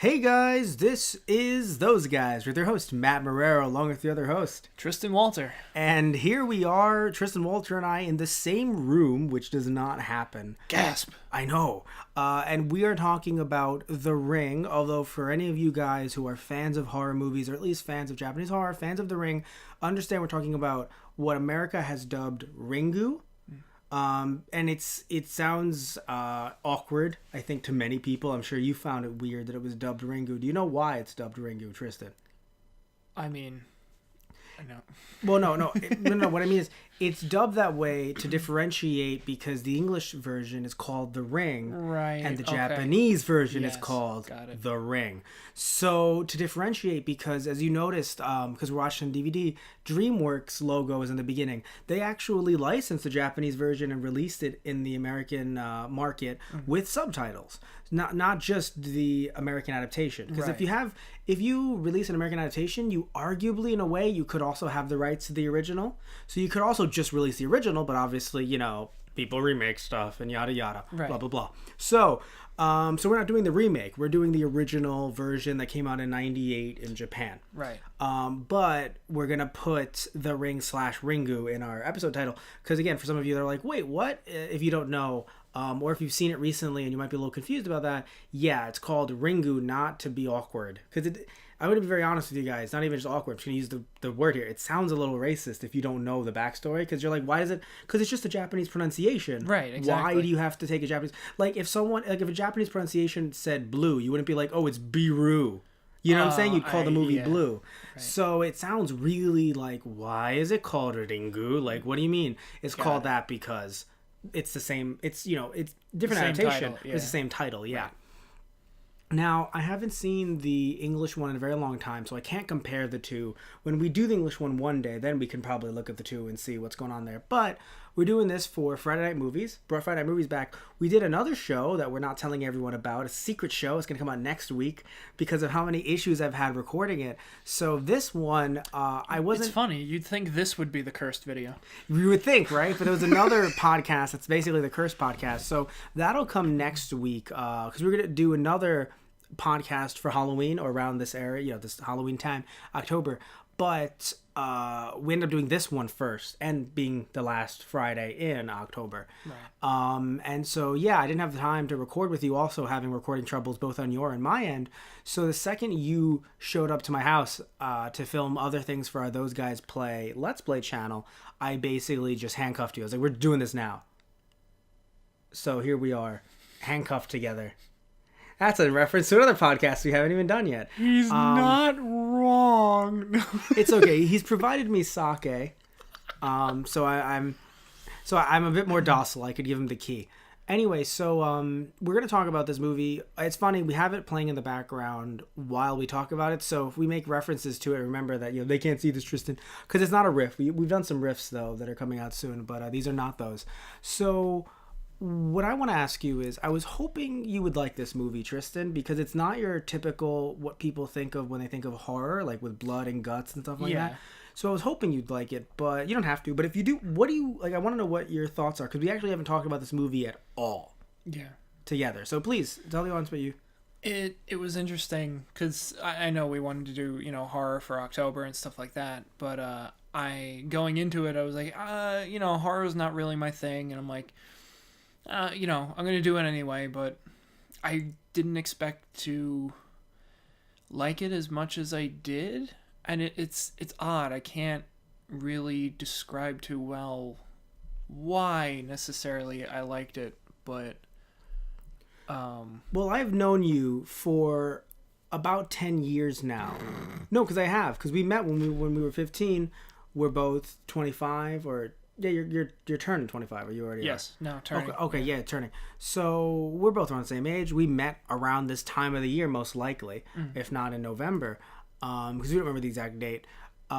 Hey guys, this is Those Guys with their host Matt Marrero along with the other host. Tristan Walter. And here we are, Tristan Walter and I, in the same room, which does not happen. Gasp. I know. And we are talking about The Ring, although for any of you guys who are fans of horror movies, or at least fans of Japanese horror, fans of The Ring, understand we're talking about what America has dubbed Ringu. And it sounds awkward, I think, to many people. I'm sure you found it weird that it was dubbed Ringu. Do you know why it's dubbed Ringu, Tristan? I mean, I know. Well, no. What I mean is, it's dubbed that way to differentiate because the English version is called The Ring, Right. and the Japanese version is Yes, called got it. The Ring. So to differentiate, because as you noticed, because we're watching DVD, DreamWorks logo is in the beginning. They actually licensed the Japanese version and released it in the American market with subtitles, not just the American adaptation. Because Right. if you release an American adaptation, you arguably, in a way, you could also have the rights to the original. So you could also just release the original, but obviously, people remake stuff and yada yada, Right. blah blah blah. So we're not doing the remake. We're doing the original version that came out in '98 in Japan. Right. But we're gonna put The Ring / Ringu in our episode title because, again, for some of you that are like, wait, what? If you don't know, or if you've seen it recently and you might be a little confused about that, yeah, it's called Ringu, not to be awkward. Because I'm going to be very honest with you guys, not even just awkward. I'm just going to use the word here. It sounds a little racist if you don't know the backstory, because you're like, why is it? Because it's just a Japanese pronunciation. Right, exactly. Why do you have to take a Japanese? If a Japanese pronunciation said blue, you wouldn't be like, oh, it's Biru. You know what I'm saying? You'd call the movie yeah. Blue. Right. So it sounds really like, why is it called Ringu? Like, what do you mean? It's called that because it's the same. It's it's different Same adaptation. title, But it's yeah. the same title. Yeah. Now, I haven't seen the English one in a very long time, so I can't compare the two. When we do the English one day, then we can probably look at the two and see what's going on there. But we're doing this for Friday Night Movies. Brought Friday Night Movies back. We did another show that we're not telling everyone about, a secret show. It's going to come out next week because of how many issues I've had recording it. So this one, I wasn't... It's funny. You'd think this would be the cursed video. You would think, right? But there was another podcast that's basically the Curse podcast. So that'll come next week because we're going to do another podcast for Halloween or around this area, this Halloween time, October. But we ended up doing this one first and being the last Friday in October. Right. And so, yeah, I didn't have the time to record with you, also having recording troubles both on your and my end. So the second you showed up to my house to film other things for our Those Guys Play Let's Play channel, I basically just handcuffed you. I was like, we're doing this now. So here we are, handcuffed together. That's a reference to another podcast we haven't even done yet. He's not wrong. It's okay. He's provided me sake, so I'm a bit more docile. I could give him the key. Anyway, so we're gonna talk about this movie. It's funny, we have it playing in the background while we talk about it. So if we make references to it, remember that they can't see this, Tristan, because it's not a riff. We've done some riffs though that are coming out soon, but these are not those. So what I want to ask you is, I was hoping you would like this movie, Tristan, because it's not your typical what people think of when they think of horror, like with blood and guts and stuff like Yeah. that. So I was hoping you'd like it, but you don't have to. But if you do, what do you like? I want to know what your thoughts are, because we actually haven't talked about this movie at all Yeah. together. So please tell the audience about you. It was interesting because I know we wanted to do horror for October and stuff like that, but going into it I was like horror is not really my thing, and I'm like I'm gonna do it anyway, but I didn't expect to like it as much as I did, and it's odd. I can't really describe too well why necessarily I liked it, but Well, I've known you for about 10 years now. No, because I have. Because we met when we were 15. We're both 25, or yeah, you're turning 25, or you already yes, no, turning. Okay, yeah, turning. So we're both around the same age. We met around this time of the year, most likely, if not in November, because we don't remember the exact date. But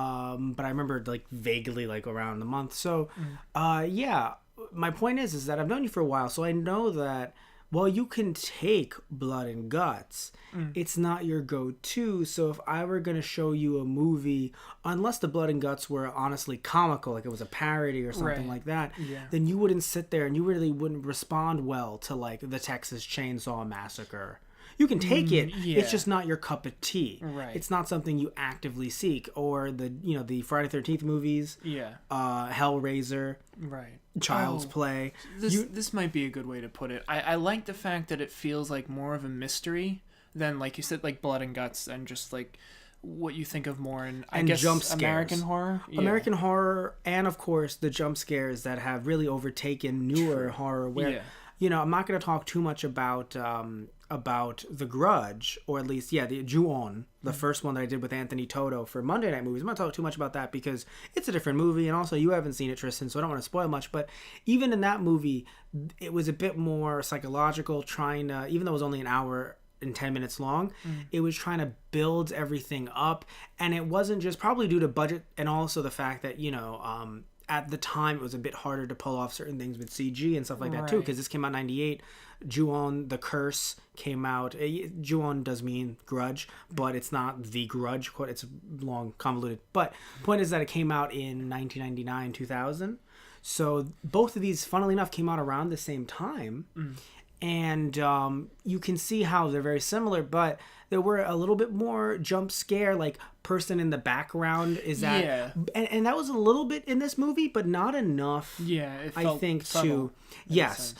I remember vaguely around the month. So, yeah, my point is that I've known you for a while, so I know that while you can take blood and guts, it's not your go-to. So if I were going to show you a movie, unless the blood and guts were honestly comical, like it was a parody or something like that, then you wouldn't sit there and you really wouldn't respond well to the Texas Chainsaw Massacre. You can take it. Yeah. It's just not your cup of tea. Right. It's not something you actively seek. Or the Friday 13th movies. Yeah. Hellraiser. Right. Child's Play. This might be a good way to put it. I like the fact that it feels like more of a mystery than, like you said, like blood and guts and just like what you think of more in, I guess, jump scares. American horror. Yeah. American horror, and of course the jump scares that have really overtaken newer horror. Where I'm not going to talk too much about The Grudge, or at least the Ju-On, the first one that I did with Anthony Toto for Monday Night Movies. I'm not talking too much about that because it's a different movie, and also you haven't seen it, Tristan, so I don't want to spoil much. But even in that movie, it was a bit more psychological, trying to, even though it was only an hour and 10 minutes long, it was trying to build everything up, and it wasn't just, probably due to budget and also the fact that at the time it was a bit harder to pull off certain things with CG and stuff like that too, because this came out in 98. Ju-On the Curse came out. Ju-On does mean grudge, but it's not the grudge, it's long, convoluted, but point is that it came out in 1999, 2000. So both of these, funnily enough, came out around the same time. And you can see how they're very similar, but there were a little bit more jump scare, like person in the background is that, and that was a little bit in this movie, but not enough. Yeah, it felt I think subtle, yes,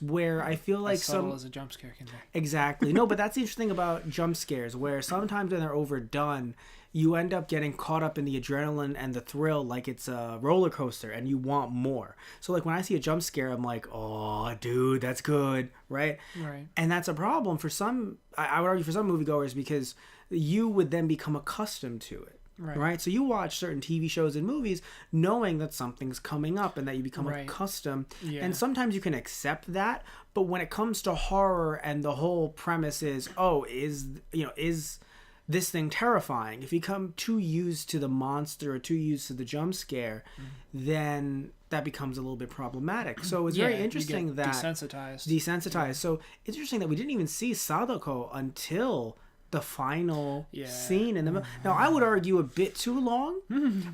where I feel like subtle as a jump scare can be. Exactly. No, but that's the interesting thing about jump scares, where sometimes when they're overdone, you end up getting caught up in the adrenaline and the thrill like it's a roller coaster, and you want more. So like when I see a jump scare, I'm like, oh, dude, that's good, right? Right. And that's a problem for some, I would argue for some moviegoers, because you would then become accustomed to it. Right. So you watch certain TV shows and movies knowing that something's coming up and that you become accustomed. Yeah. And sometimes you can accept that. But when it comes to horror and the whole premise is, is this thing terrifying? If you become too used to the monster or too used to the jump scare, then that becomes a little bit problematic. So it's very interesting that desensitized. So it's interesting that we didn't even see Sadako until the final scene in the now I would argue a bit too long,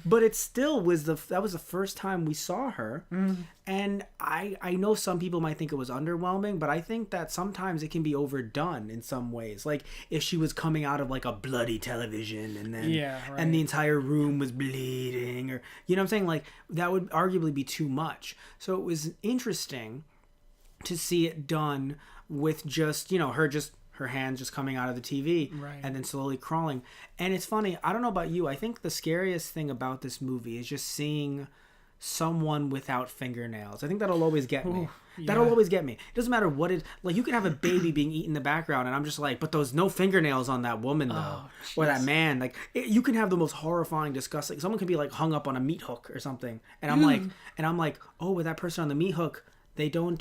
but it still was that was the first time we saw her. And I know some people might think it was underwhelming, but I think that sometimes it can be overdone in some ways. Like if she was coming out of like a bloody television and then and the entire room was bleeding, or you know what I'm saying, like that would arguably be too much. So it was interesting to see it done with just her hands just coming out of the TV and then slowly crawling. And it's funny, I don't know about you, I think the scariest thing about this movie is just seeing someone without fingernails. I think that'll always get me. That'll always get me. It doesn't matter what it, like you can have a baby being eaten in the background and I'm just like, but those no fingernails on that woman though, or that man. Like you can have the most horrifying, disgusting, someone could be like hung up on a meat hook or something. And I'm like, oh, with that person on the meat hook, they don't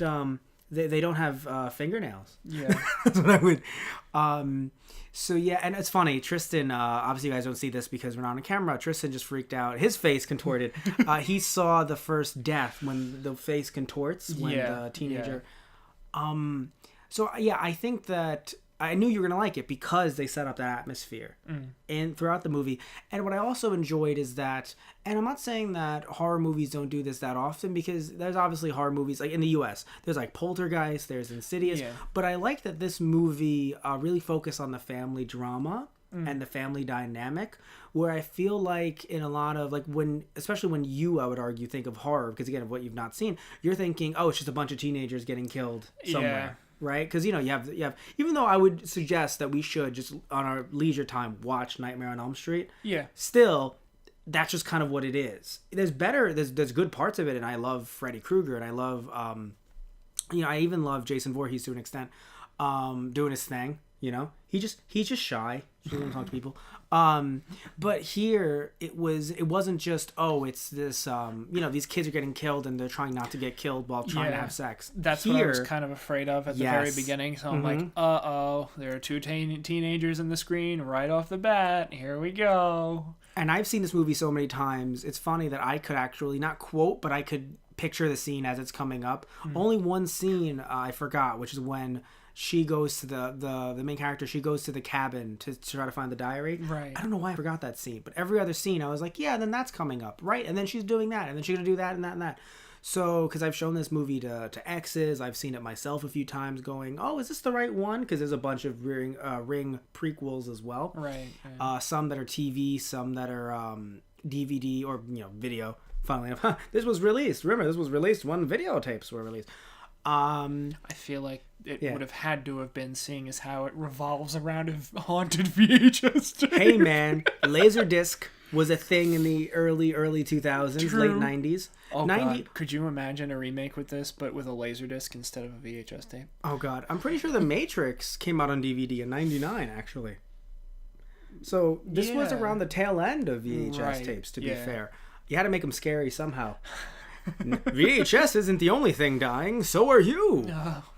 have fingernails. Yeah. That's what I would. So yeah, and it's funny. Tristan, obviously you guys don't see this because we're not on camera. Tristan just freaked out. His face contorted. He saw the first death when the face contorts when the teenager. So yeah, I think that I knew you were going to like it because they set up that atmosphere and throughout the movie. And what I also enjoyed is that, and I'm not saying that horror movies don't do this that often, because there's obviously horror movies, like in the US, there's like Poltergeist, there's Insidious, but I like that this movie really focused on the family drama and the family dynamic, where I feel like in a lot of, like especially when you, I would argue, think of horror, because again, of what you've not seen, you're thinking, oh, it's just a bunch of teenagers getting killed somewhere. Right? Because, you have, even though I would suggest that we should just on our leisure time watch Nightmare on Elm Street. Yeah. Still, that's just kind of what it is. There's good parts of it, and I love Freddy Krueger, and I love, I even love Jason Voorhees to an extent, doing his thing. He's just shy. He doesn't talk to people. But here it wasn't just, it's this, these kids are getting killed and they're trying not to get killed while trying to have sex. That's what I was kind of afraid of at the very beginning. So I'm like, there are two teenagers in the screen right off the bat. Here we go. And I've seen this movie so many times. It's funny that I could actually not quote, but I could picture the scene as it's coming up. Only one scene I forgot, which is when she goes to the main character, she goes to the cabin to try to find the diary. Right. I don't know why I forgot that scene, but every other scene I was like, yeah, then that's coming up, right? And then she's doing that, and then she's gonna do that and that and that. So, because I've shown this movie to exes, I've seen it myself a few times going, oh, is this the right one? Because there's a bunch of Ring prequels as well. Right. Some that are TV, some that are DVD or, video. Funnily enough, this was released. Remember, this was released when videotapes were released. I feel like it would have had to have been, seeing as how it revolves around a haunted VHS tape. Hey, man, Laserdisc was a thing in the early 2000s, True. late 90s. Oh, God. Could you imagine a remake with this, but with a Laserdisc instead of a VHS tape? Oh, God. I'm pretty sure The Matrix came out on DVD in 99, actually. So this was around the tail end of VHS tapes, to be fair. You had to make them scary somehow. VHS isn't the only thing dying, so are you.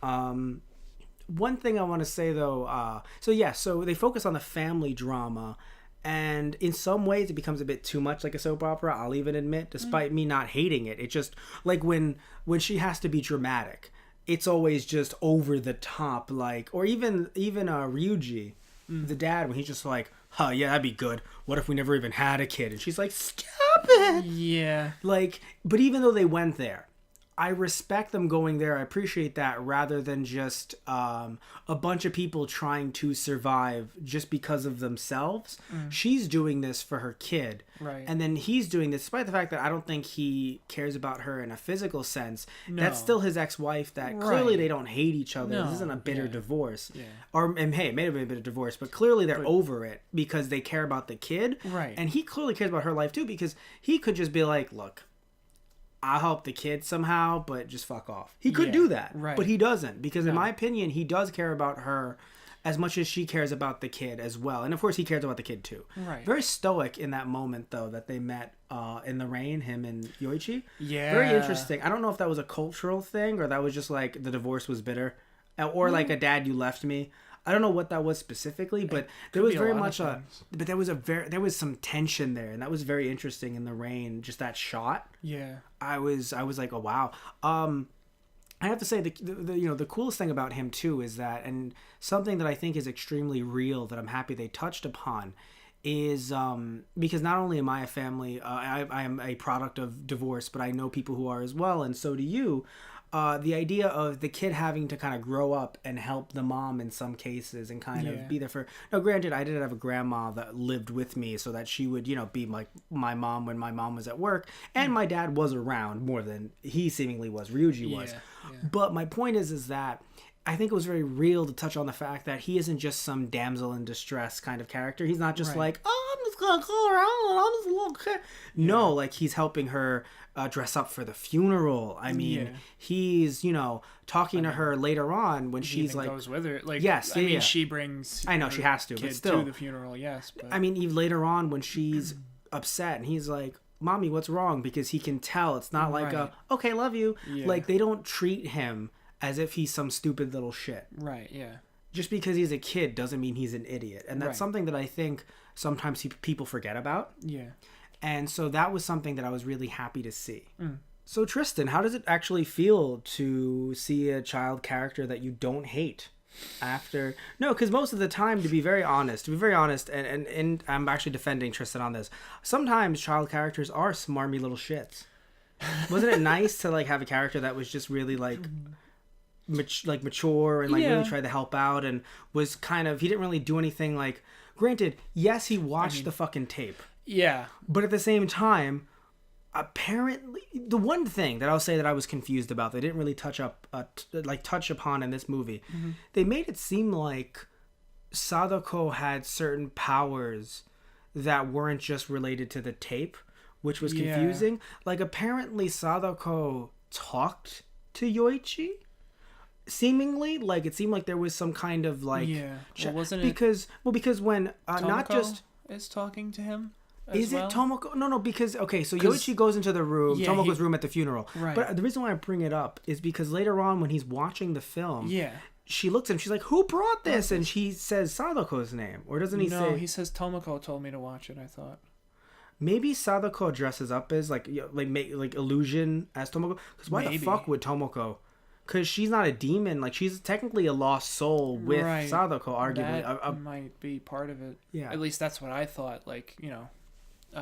One thing I want to say, though, so they focus on the family drama, and in some ways it becomes a bit too much like a soap opera, I'll even admit, despite me not hating it. It just, like, when she has to be dramatic, it's always just over the top, like, or even Ryuji, the dad, when he's just like, huh, yeah, that'd be good. What if we never even had a kid? And she's like, stop it! Yeah. Like, but even though they went there, I respect them going there. I appreciate that, rather than just a bunch of people trying to survive just because of themselves. She's doing this for her kid. Right. And then he's doing this despite the fact that I don't think he cares about her in a physical sense. No. That's still his ex-wife that clearly they don't hate each other. No. This isn't a bitter divorce. Yeah. And hey, it may have been a bitter divorce, but clearly they're over it because they care about the kid. Right. And he clearly cares about her life too, because he could just be like, look, I'll help the kid somehow, but just fuck off. He could do that, right. but he doesn't, because in my opinion, he does care about her as much as she cares about the kid as well. And of course, he cares about the kid too. Right. Very stoic in that moment, though, that they met in the rain, him and Yoichi. Yeah. Very interesting. I don't know if that was a cultural thing or that was just like the divorce was bitter, or like a dad, you left me. I don't know what that was specifically, but there was very much but there was some tension there, and that was very interesting in the rain. Just that shot. Yeah. I was like, oh wow. I have to say the coolest thing about him too is that, and something that I think is extremely real that I'm happy they touched upon, is because not only am I a family, I am a product of divorce, but I know people who are as well, and so do you. The idea of the kid having to kind of grow up and help the mom in some cases and kind of be there for... Now, granted, I did have a grandma that lived with me so that she would, be like my mom when my mom was at work. And my dad was around more than he seemingly was. Ryuji was. Yeah. But my point is that I think it was very real to touch on the fact that he isn't just some damsel in distress kind of character. He's not just like, oh, I'm just going to call around. I'm just a little kid. No, like he's helping her dress up for the funeral. I mean, he's, talking to her later on when she's like... goes with her. Like, yes, I mean, she brings... I know, she has to, but still. To the funeral, yes. But... I mean, even later on when she's upset and he's like, Mommy, what's wrong? Because he can tell. It's not like okay, love you. Yeah. Like, they don't treat him as if he's some stupid little shit. Right, yeah. Just because he's a kid doesn't mean he's an idiot. And that's something that I think sometimes people forget about. Yeah. And so that was something that I was really happy to see. So Tristan, how does it actually feel to see a child character that you don't hate after... No, because most of the time, to be very honest, and I'm actually defending Tristan on this, sometimes child characters are smarmy little shits. Wasn't it nice to like have a character that was just really like mature and like really tried to help out and was kind of... He didn't really do anything like... Granted, yes, he watched the fucking tape. Yeah. But at the same time, apparently, the one thing that I'll say that I was confused about, they didn't really touch upon in this movie, they made it seem like Sadako had certain powers that weren't just related to the tape, which was confusing. Like, apparently Sadako talked to Yoichi, seemingly. Like, it seemed like there was some kind of like... Yeah. Well, wasn't it... Because when... not just... is talking to him? Is it Tomoko? No, because, okay, so Yoichi goes into the room, Tomoko's room at the funeral. Right. But the reason why I bring it up is because later on when he's watching the film, she looks at him, she's like, who brought this? And he says Sadako's name. Or doesn't he say... No, he says Tomoko told me to watch it, I thought. Maybe Sadako dresses up as, like illusion as Tomoko. Because why the fuck would Tomoko... Because she's not a demon. Like, she's technically a lost soul with Sadako, arguably. That might be part of it. Yeah. At least that's what I thought. Like,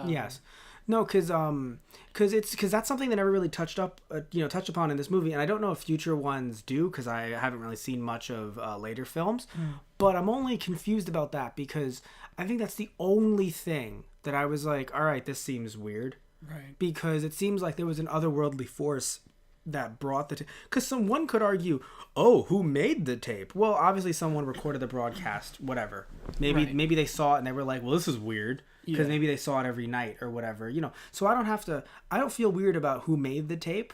yes. No, because that's something that never really touched upon in this movie, and I don't know if future ones do because I haven't really seen much of later films. But I'm only confused about that because I think that's the only thing that I was like, all right, this seems weird, Right. because it seems like there was an otherworldly force that brought the tape. Because someone could argue, oh, who made the tape? Well, obviously someone recorded the broadcast, whatever. Maybe they saw it and they were like, well, this is weird. Because maybe they saw it every night or whatever, So I don't feel weird about who made the tape.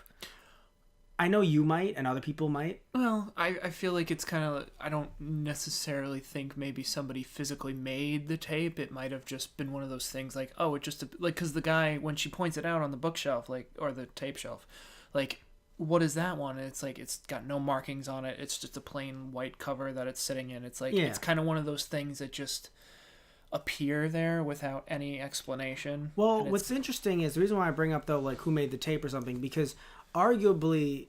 I know you might and other people might. Well, I feel like it's kind of, I don't necessarily think maybe somebody physically made the tape. It might have just been one of those things like, oh, it just, like, because the guy, when she points it out on the bookshelf, like, or the tape shelf, like, what is that one? And it's like, it's got no markings on it. It's just a plain white cover that it's sitting in. It's like, It's kind of one of those things that just appear there without any explanation. Well, what's interesting is the reason why I bring up, though, like, who made the tape or something, because arguably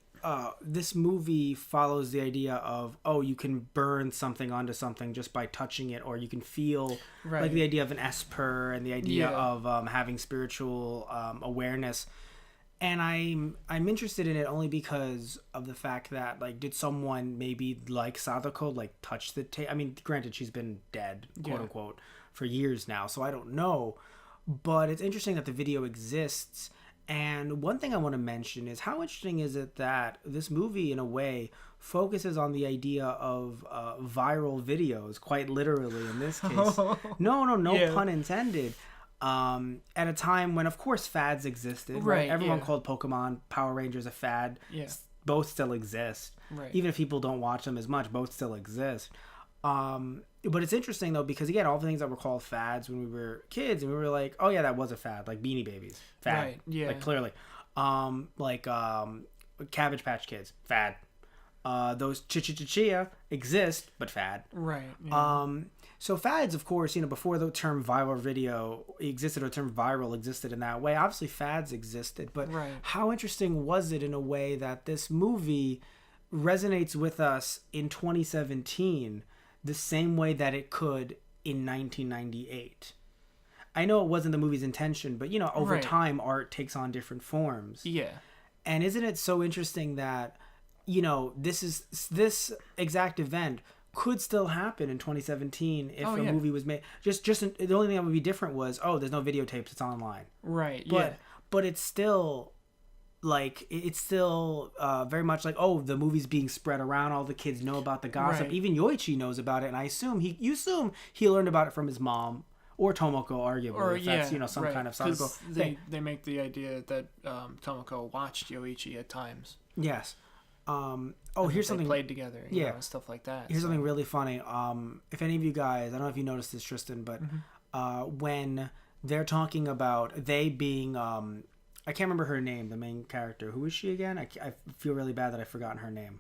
this movie follows the idea of, oh, you can burn something onto something just by touching it, or you can feel like the idea of an esper and the idea of having spiritual awareness. And I'm interested in it only because of the fact that, like, did someone maybe like Sadako like touch the tape? I mean, granted, she's been dead, quote unquote, for years now, so I don't know. But it's interesting that the video exists. And one thing I want to mention is how interesting is it that this movie, in a way, focuses on the idea of viral videos, quite literally in this case. No pun intended. At a time when, of course, fads existed. Right? Everyone called Pokemon, Power Rangers a fad. Yeah. Both still exist. Right. Even if people don't watch them as much, both still exist. But it's interesting, though, because, again, all the things that were called fads when we were kids, and we were like, oh, yeah, that was a fad. Like Beanie Babies. Fad. Right, yeah. Like, clearly. Cabbage Patch Kids. Fad. Those Chia exist, but fad. Right. Yeah. So fads, of course, before the term viral video existed, or the term viral existed in that way, obviously fads existed. But how interesting was it in a way that this movie resonates with us in 2017 the same way that it could in 1998? I know it wasn't the movie's intention, but, over time, art takes on different forms. Yeah. And isn't it so interesting that, this exact event could still happen in 2017 if a movie was made. Just the only thing that would be different was, there's no videotapes, it's online. Right. But it's still very much like, the movie's being spread around, all the kids know about the gossip. Right. Even Yoichi knows about it, and I assume he learned about it from his mom or Tomoko, arguably, or if that's some kind of Sadako thing. They make the idea that Tomoko watched Yoichi at times. Yes. Here's something played together, and stuff like that. Here's something really funny. If any of you guys, I don't know if you noticed this, Tristan, but when they're talking about they being, I can't remember her name, the main character. Who is she again? I feel really bad that I've forgotten her name.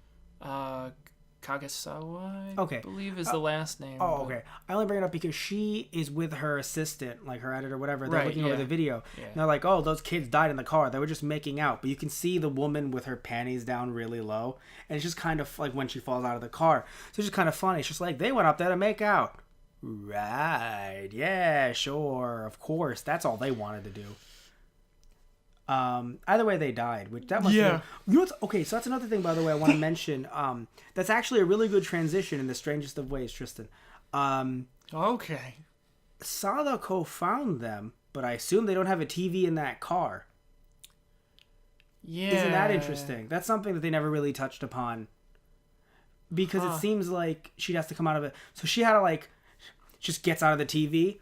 Kagasawa, I believe is the last name. Okay. I only bring it up because she is with her assistant, like her editor, whatever. They're looking over the video. Yeah. And they're like, those kids died in the car. They were just making out. But you can see the woman with her panties down really low. And it's just kind of like when she falls out of the car. So it's just kind of funny. It's just like, they went up there to make out. Right. Yeah, sure. Of course. That's all they wanted to do. Either way, they died, which that must be... so that's another thing, by the way, I want to mention. That's actually a really good transition in the strangest of ways, Tristan. Sadako found them, but I assume they don't have a TV in that car. Yeah. Isn't that interesting? That's something that they never really touched upon. Because it seems like she has to come out of it. So she had to, just gets out of the TV.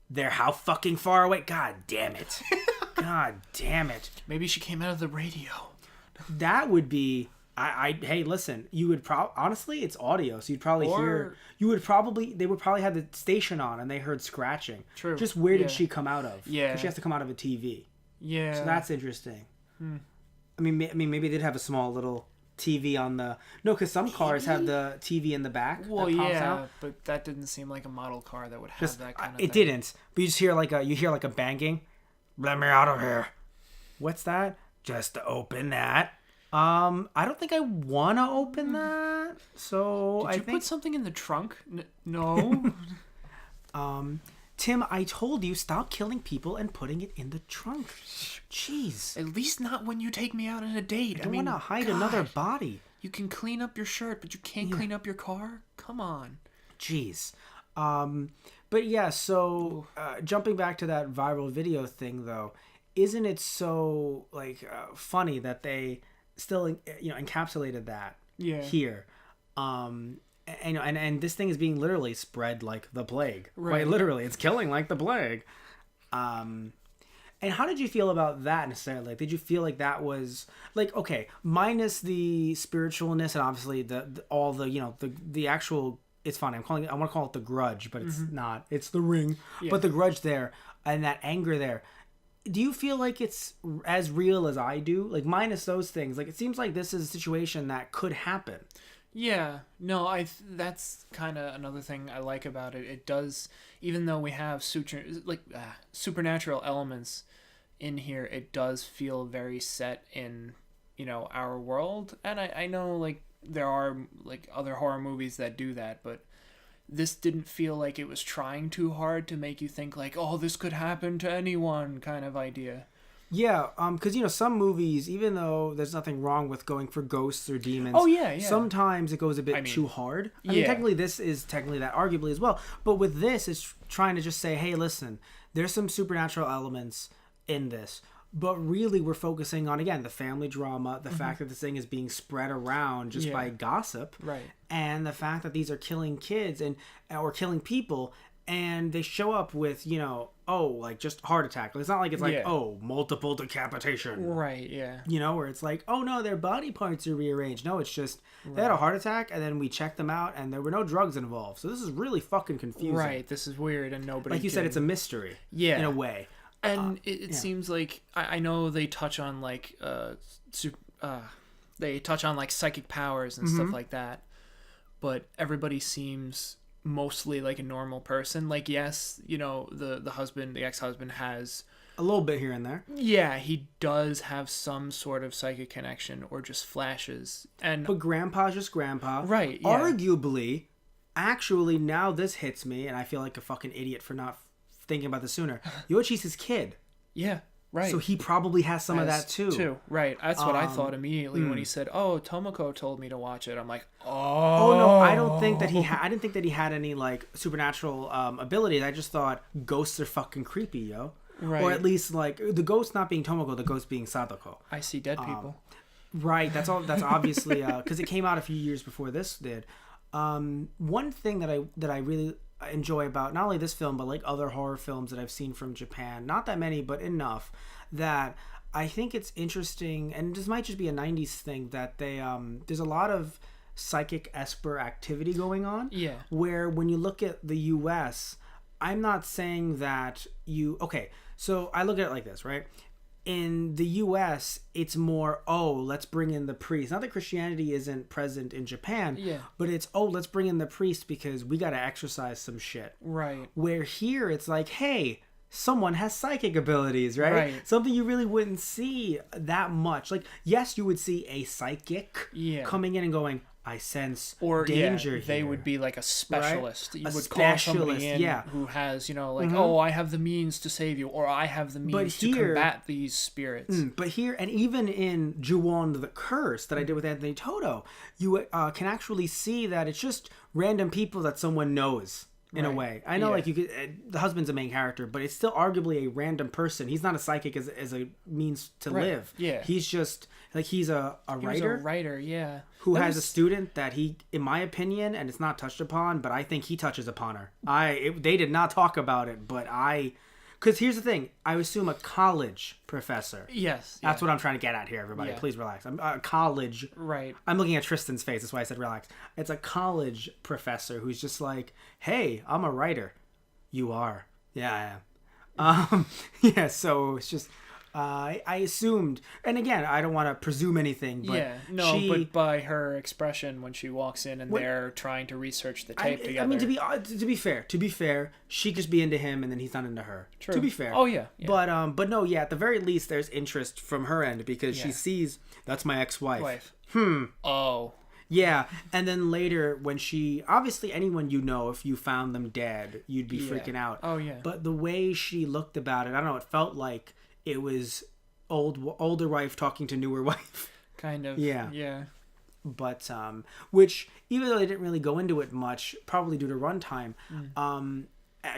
They're how fucking far away? God damn it. God damn it. Maybe she came out of the radio. That would be... hey, listen, you would honestly, it's audio, so you'd probably hear... they would probably have the station on, and they heard scratching. True. Just where did she come out of? Yeah. Because she has to come out of a TV. Yeah. So that's interesting. I mean, maybe they'd have a small little TV on the... No, because some cars have the TV in the back. Well, that pops out. But that didn't seem like a model car that would have that kind of thing. It didn't. But you just hear a banging. Let me out of here. What's that? Just to open that. I don't think I want to open that. So Did you put something in the trunk? No. Tim, I told you, stop killing people and putting it in the trunk. Jeez. At least not when you take me out on a date. I don't want to hide another body. You can clean up your shirt, but you can't clean up your car? Come on. Jeez. But yeah, so jumping back to that viral video thing, though, isn't it so like funny that they still encapsulated that here? And this thing is being literally spread like the plague. Right. Literally, it's killing like the plague. And how did you feel about that necessarily? Like, did you feel like that was like, okay, minus the spiritualness and obviously the actual, it's funny. I want to call it the grudge, but it's not. It's the ring. Yeah. But the grudge there and that anger there. Do you feel like it's as real as I do? Like, minus those things, like, it seems like this is a situation that could happen. Yeah, no, that's kind of another thing I like about it. It does, even though we have supernatural elements in here, it does feel very set in, our world. And I know, like, there are, like, other horror movies that do that, but this didn't feel like it was trying too hard to make you think, like, oh, this could happen to anyone kind of idea. Yeah, because, some movies, even though there's nothing wrong with going for ghosts or demons, sometimes it goes a bit too hard. I mean, technically, this is technically that arguably as well. But with this, it's trying to just say, hey, listen, there's some supernatural elements in this. But really, we're focusing on, again, the family drama, the fact that this thing is being spread around just by gossip. Right. And the fact that these are killing kids or killing people. And they show up with, like just heart attack. It's not like it's like, multiple decapitation. Right, yeah. Where it's like, oh no, their body parts are rearranged. No, it's just they had a heart attack and then we checked them out and there were no drugs involved. So this is really fucking confusing. Right, this is weird and nobody like you said, it's a mystery. Yeah. In a way. And it seems like, I know they touch on like, they touch on like psychic powers and stuff like that. But everybody seems mostly like a normal person. Like, yes, the ex-husband has a little bit here and there. Yeah, he does have some sort of psychic connection or just flashes. But grandpa's just grandpa. Right. Yeah. Arguably, actually, now this hits me and I feel like a fucking idiot for not thinking about this sooner. Yoichi's his kid. Yeah. Right. So he probably has some of that too. Right. That's what I thought immediately when he said, "Oh, Tomoko told me to watch it." I'm like, "Oh." Oh no, I don't think that I didn't think that he had any like supernatural abilities. I just thought ghosts are fucking creepy, yo. Right. Or at least like the ghost not being Tomoko, the ghost being Sadako. I see dead people. Right. That's all. That's obviously because it came out a few years before this did. One thing that I really enjoy about not only this film but like other horror films that I've seen from Japan, not that many but enough that I think it's interesting, and this might just be a 90s thing, that they there's a lot of psychic esper activity going on. Yeah. Where when you look at the US, I'm not saying that so I look at it like this, right? In the US, it's more, let's bring in the priest. Not that Christianity isn't present in Japan, but it's, let's bring in the priest because we got to exorcise some shit. Right. Where here, it's like, hey, someone has psychic abilities, right? Something you really wouldn't see that much. Like, yes, you would see a psychic coming in and going, I sense danger here. They would be like a specialist. Right? You would call somebody in who has, I have the means to save you, or I have the means to combat these spirits. But here, and even in Ju-on the Curse that I did with Anthony Toto, you can actually see that it's just random people that someone knows. In a way, I know, like you could. The husband's a main character, but it's still arguably a random person. He's not a psychic as a means to live. Yeah, he's just like he's a writer. He was a writer, yeah. Who has a student that he, in my opinion, and it's not touched upon, but I think he touches upon her. They did not talk about it, but because here's the thing, I assume a college professor. Yes. That's what I'm trying to get at here, everybody. Yeah. Please relax. I'm a college. Right. I'm looking at Tristan's face. That's why I said relax. It's a college professor who's just like, hey, I'm a writer. You are. Yeah, I am. Yeah, so it's just... I assumed, and again, I don't want to presume anything, but but by her expression when she walks in and they're trying to research the tape together. I mean, to be fair, she could just be into him and then he's not into her. True. To be fair. Oh yeah. But no, at the very least, there's interest from her end because she sees that's my ex-wife. Oh. Yeah, and then later when she obviously anyone you know if you found them dead you'd be freaking out. Oh yeah. But the way she looked about it, I don't know, it felt like it was older wife talking to newer wife. Kind of. Yeah. Yeah. But which even though they didn't really go into it much, probably due to runtime,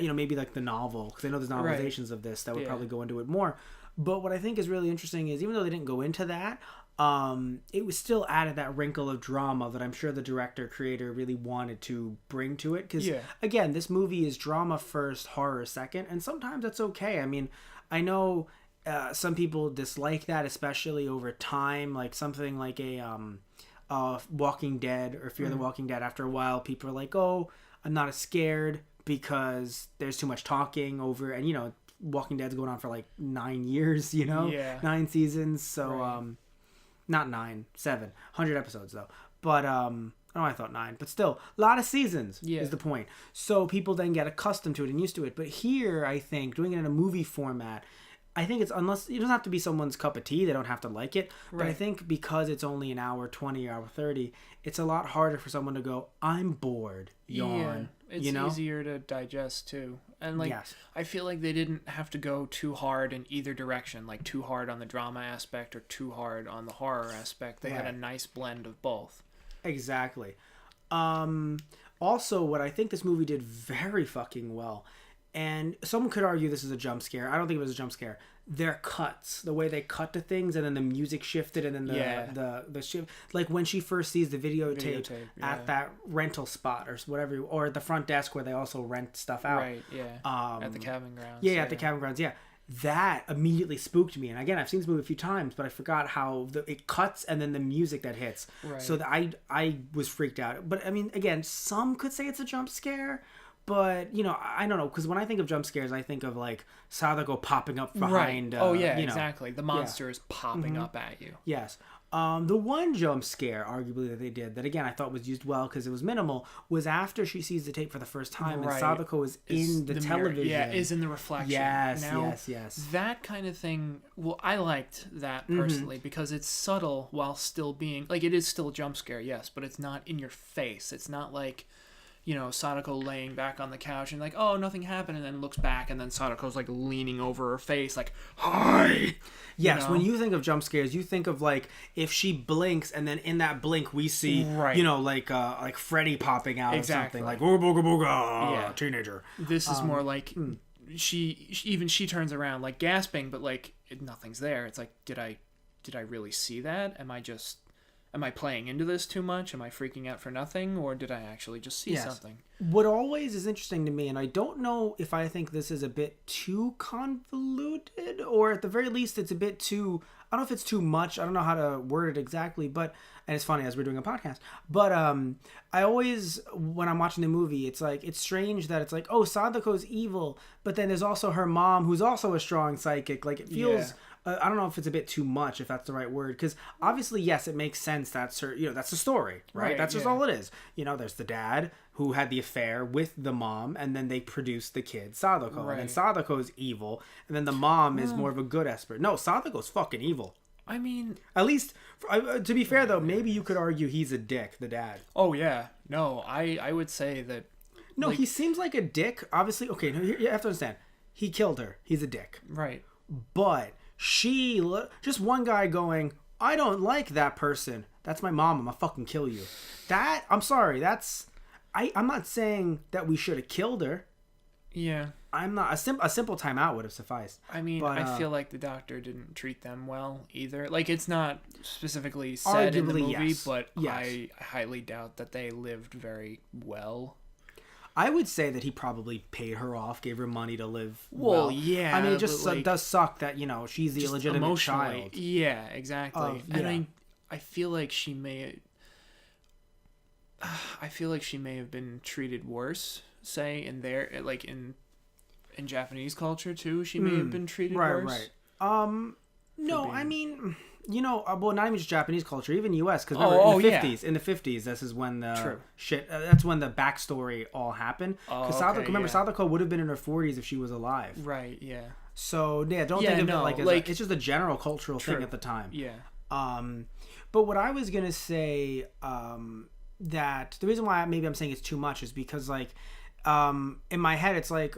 maybe like the novel, because I know there's novelizations of this that would probably go into it more. But what I think is really interesting is even though they didn't go into that, it was still added that wrinkle of drama that I'm sure the director creator really wanted to bring to it. Because again, this movie is drama first, horror second, and sometimes that's okay. I mean, I know some people dislike that, especially over time, like something like a Walking Dead or Fear the Walking Dead. After a while, people are like, "Oh, I'm not as scared because there's too much talking over," and Walking Dead's going on for like 9 years, 9 seasons. So, not 9, 7, 100 episodes though. But I thought 9, but still, a lot of seasons is the point. So people then get accustomed to it and used to it. But here, I think doing it in a movie format, I think it's, unless it doesn't have to be someone's cup of tea, they don't have to like it. But I think because it's only an hour 20, hour 30, it's a lot harder for someone to go, I'm bored, yawn. Yeah, it's easier to digest too. And I feel like they didn't have to go too hard in either direction, like too hard on the drama aspect or too hard on the horror aspect. They had a nice blend of both. Exactly. Also, what I think this movie did very fucking well, and someone could argue this is a jump scare. I don't think it was a jump scare. Their cuts, the way they cut to things, and then the music shifted, and then the shift. Like when she first sees the videotape at that rental spot or whatever, or at the front desk where they also rent stuff out. Right. Yeah. At the cabin grounds. Yeah, at the cabin grounds. Yeah. That immediately spooked me, and again, I've seen this movie a few times, but I forgot how it cuts and then the music that hits. Right. So I was freaked out. But I mean, again, some could say it's a jump scare. But, I don't know, because when I think of jump scares, I think of, like, Sadako popping up behind... Right. Exactly. The monster is popping up at you. Yes. The one jump scare, arguably, that they did, that, again, I thought was used well because it was minimal, was after she sees the tape for the first time, and Sadako is in the television. Mirror. Yeah, is in the reflection. Yes. That kind of thing, well, I liked that personally, because it's subtle while still being... Like, it is still a jump scare, yes, but it's not in your face. It's not like... Sadako laying back on the couch and like, oh, nothing happened, and then looks back, and then Sadako's like leaning over her face like, hi. Yes, when you think of jump scares, you think of like if she blinks and then in that blink we see, like Freddy popping out or something like, ooga booga booga, teenager. This is more like she turns around like gasping, but like nothing's there. It's like, did I really see that? Am I playing into this too much? Am I freaking out for nothing? Or did I actually just see something? What always is interesting to me, and I don't know if I think this is a bit too convoluted, or at the very least it's a bit too... I don't know if it's too much. I don't know how to word it exactly, but... And it's funny as we're doing a podcast. But I always, when I'm watching the movie, it's like, it's strange that it's like, oh, Sadako's evil, but then there's also her mom, who's also a strong psychic. Like, it feels... Yeah. I don't know if it's a bit too much, if that's the right word, because obviously, yes, it makes sense. That's her, that's the story, right? That's just all it is. There's the dad who had the affair with the mom, and then they produced the kid, Sadako. Right. And then Sadako's evil, and then the mom is more of a good expert. No, Sadako's fucking evil. I mean... At least, to be fair, though, maybe you could argue he's a dick, the dad. Oh, yeah. No, I would say that... No, he seems like a dick. Obviously, okay, you have to understand. He killed her. He's a dick. Right. But... just one guy going, I don't like that person. That's my mom. I'm gonna fucking kill you. I'm sorry. I'm not saying that we should have killed her. Yeah. I'm not. A simple timeout would have sufficed. I mean, but, I feel like the doctor didn't treat them well either. Like, it's not specifically said in the movie, but I highly doubt that they lived very well. I would say that he probably paid her off, gave her money to live well. Yeah. I mean, it just does suck that, she's the illegitimate child. Yeah, exactly. And I feel like she may have been treated worse, say, in their, like, in Japanese culture, too. She may have been treated worse. Right. No, I mean... well, not even just Japanese culture, even U.S. Because in the 50s, this is when the that's when the backstory all happened. Because Sadako would have been in her 40s if she was alive. Right. Yeah. So don't think of it like it's just a general cultural thing at the time. Yeah. But what I was gonna say, that the reason why maybe I'm saying it's too much is because like, in my head it's like,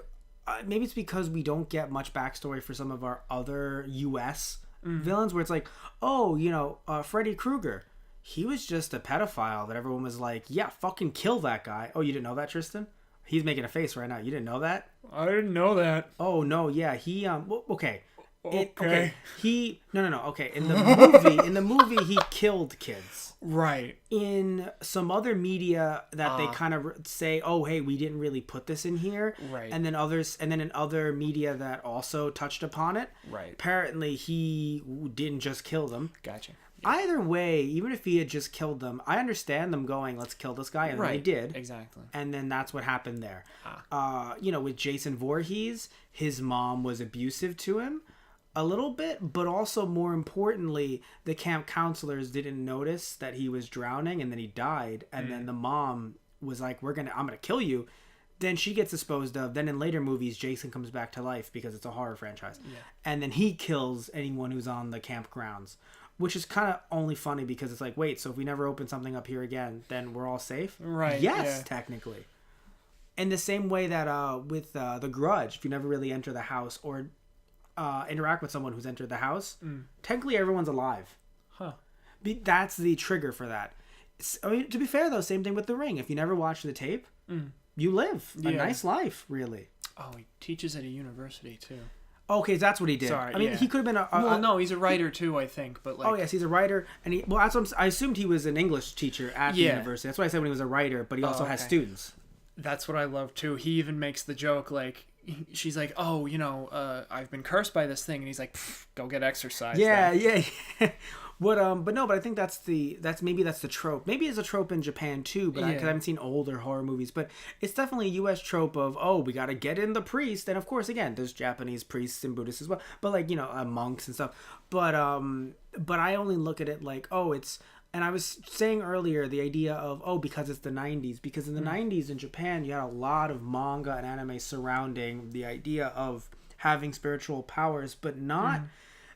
maybe it's because we don't get much backstory for some of our other U.S. villains, where it's like, oh, Freddy Krueger, he was just a pedophile that everyone was like, yeah, fucking kill that guy. Oh, you didn't know that, Tristan? He's making a face right now. You didn't know that? I didn't know that. Oh no, yeah, he well, okay. Okay. He no. Okay, in the movie, he killed kids. Right. In some other media that they kind of say, oh, hey, we didn't really put this in here. Right. And then in other media that also touched upon it. Right. Apparently, he didn't just kill them. Gotcha. Either way, even if he had just killed them, I understand them going, let's kill this guy, and then they did. Exactly. And then that's what happened there. With Jason Voorhees, his mom was abusive to him a little bit, but also more importantly, the camp counselors didn't notice that he was drowning, and then he died, and then the mom was like, I'm gonna kill you. Then she gets disposed of. Then in later movies, Jason comes back to life because it's a horror franchise. Yeah. And then he kills anyone who's on the campgrounds. Which is kind of only funny because it's like, wait, so if we never open something up here again, then we're all safe? Right. Yes, technically. In the same way that with The Grudge, if you never really enter the house or interact with someone who's entered the house, technically everyone's alive. Huh. That's the trigger for that. I mean, to be fair, though, same thing with The Ring. If you never watch the tape, you live a nice life, really. Oh, he teaches at a university, too. Okay, that's what he did. Sorry, I mean, he could have been no, he's a writer too, I think. But like, oh yes, he's a writer, and that's what I assumed he was an English teacher at the university. That's why I said when he was a writer, but he also has students. That's what I love too. He even makes the joke like, she's like, oh, I've been cursed by this thing, and he's like, go get exercise. Yeah. But I think that's the trope. Maybe it's a trope in Japan too, but because I haven't seen older horror movies. But it's definitely a U.S. trope of, oh, we got to get in the priest, and of course, again, there's Japanese priests and Buddhists as well, but like monks and stuff. But I only look at it like, oh, it's. And I was saying earlier the idea of, oh, because it's the 90s. Because in the 90s in Japan, you had a lot of manga and anime surrounding the idea of having spiritual powers, but not.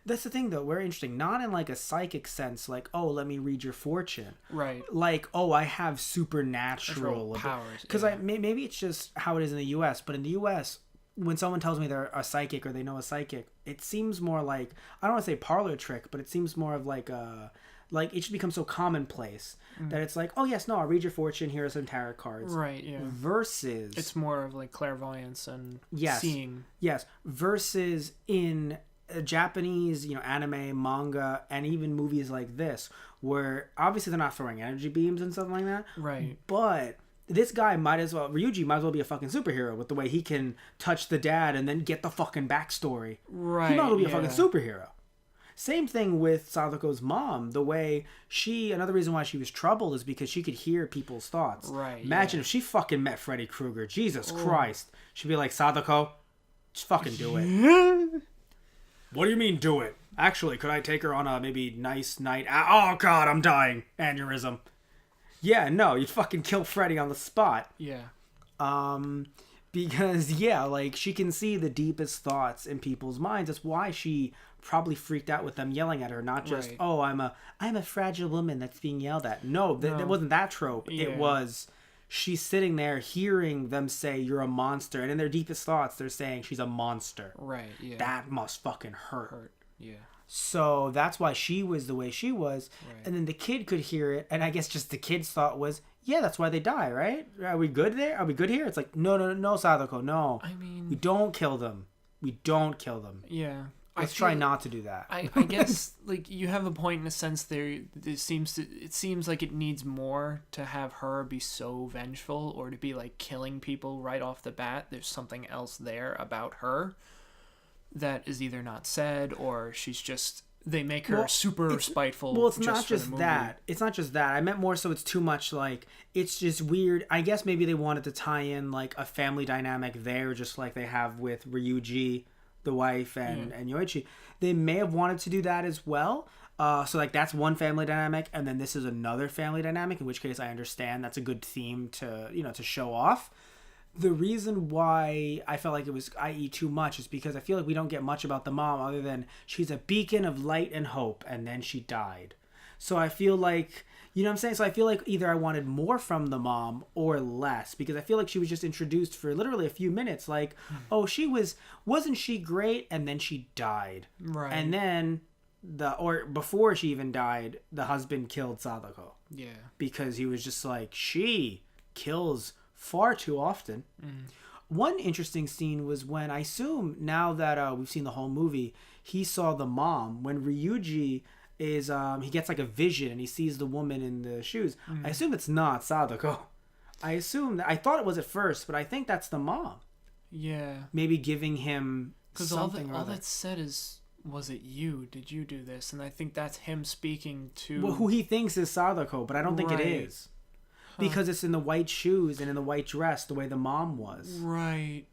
That's the thing, though. Very interesting. Not in like a psychic sense, like, oh, let me read your fortune. Right. Like, oh, I have supernatural powers. Because maybe it's just how it is in the U.S. But in the U.S., when someone tells me they're a psychic or they know a psychic, it seems more like, I don't want to say parlor trick, but it seems more of like a. Like, it should become so commonplace that it's like, oh, yes, no, I'll read your fortune, here are some tarot cards. Right, yeah. Versus... It's more of, like, clairvoyance and seeing. Yes, versus in Japanese, anime, manga, and even movies like this, where obviously they're not throwing energy beams and stuff like that. Right. But this guy Ryuji might as well be a fucking superhero with the way he can touch the dad and then get the fucking backstory. Right, he might as well be a fucking superhero. Same thing with Sadako's mom. The way another reason why she was troubled is because she could hear people's thoughts. Right. Imagine if she fucking met Freddy Krueger. Jesus Christ. She'd be like, Sadako, just fucking do it. What do you mean, do it? Actually, could I take her on a maybe nice night out? Oh, God, I'm dying. Aneurysm. Yeah, no, you'd fucking kill Freddy on the spot. Yeah. Because, like, she can see the deepest thoughts in people's minds. That's why she probably freaked out with them yelling at her, not just, oh, I'm a fragile woman that's being yelled at. No, that wasn't that trope. Yeah. It was, she's sitting there hearing them say, you're a monster. And in their deepest thoughts, they're saying she's a monster. Right, yeah. That must fucking hurt. Yeah. So that's why she was the way she was. Right. And then the kid could hear it. And I guess just the kid's thought was, yeah, that's why they die, right? Are we good there? Are we good here? It's like, no, Sadako, no. I mean... We don't kill them. Yeah. Let's try not to do that. I guess, like, you have a point in a sense there. It seems like it needs more to have her be so vengeful or to be, like, killing people right off the bat. There's something else there about her that is either not said or she's just... They make her super spiteful. Well, it's not just that. It's not just that. I meant more so it's too much, like, it's just weird. I guess maybe they wanted to tie in, like, a family dynamic there, just like they have with Ryuji, the wife, and Yoichi. They may have wanted to do that as well. So, like, that's one family dynamic, and then this is another family dynamic, in which case I understand that's a good theme to, to show off. The reason why I felt like it was i.e. too much is because I feel like we don't get much about the mom other than she's a beacon of light and hope, and then she died. So I feel like, you know what I'm saying? So I feel like either I wanted more from the mom or less, because I feel like she was just introduced for literally a few minutes. Like, oh, wasn't she great? And then she died. Right. And then or before she even died, the husband killed Sadako. Yeah. Because he was just like, she kills far too often. One interesting scene was when, I assume now that we've seen the whole movie, he saw the mom when Ryuji is he gets like a vision and he sees the woman in the shoes. I assume it's not Sadako. I thought it was at first, but I think that's the mom. Yeah. Maybe giving him something. Because all that said is, was it you? Did you do this? And I think that's him speaking to who he thinks is Sadako, but I don't think it is. Because it's in the white shoes and in the white dress, the way the mom was. Right.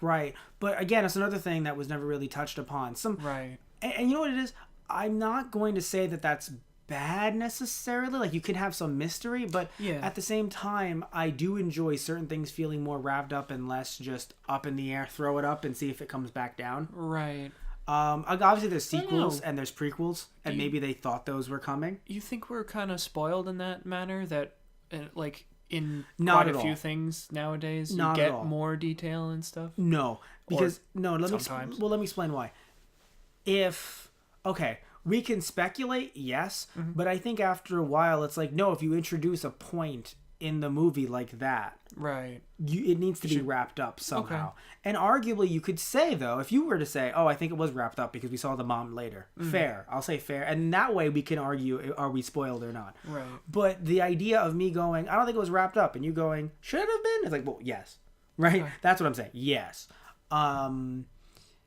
Right. But again, it's another thing that was never really touched upon. Right. And you know what it is? I'm not going to say that that's bad necessarily. Like, you can have some mystery, but at the same time, I do enjoy certain things feeling more wrapped up and less just up in the air, throw it up and see if it comes back down. Right. Obviously there's sequels and there's prequels, and maybe they thought those were coming. You think we're kind of spoiled in that manner, that like in not quite a few things nowadays you get more detail and stuff? No, because let me explain why. We can speculate, yes, but I think after a while it's like, no, if you introduce a point in the movie like that, right, it needs to be wrapped up somehow. Okay. And arguably you could say, though, if you were to say, oh, I think it was wrapped up because we saw the mom later, fair, I'll say fair, and that way we can argue, are we spoiled or not? Right. But the idea of me going, I don't think it was wrapped up, and you going, should it have been? It's like, well, yes, right? Okay. That's what I'm saying, yes.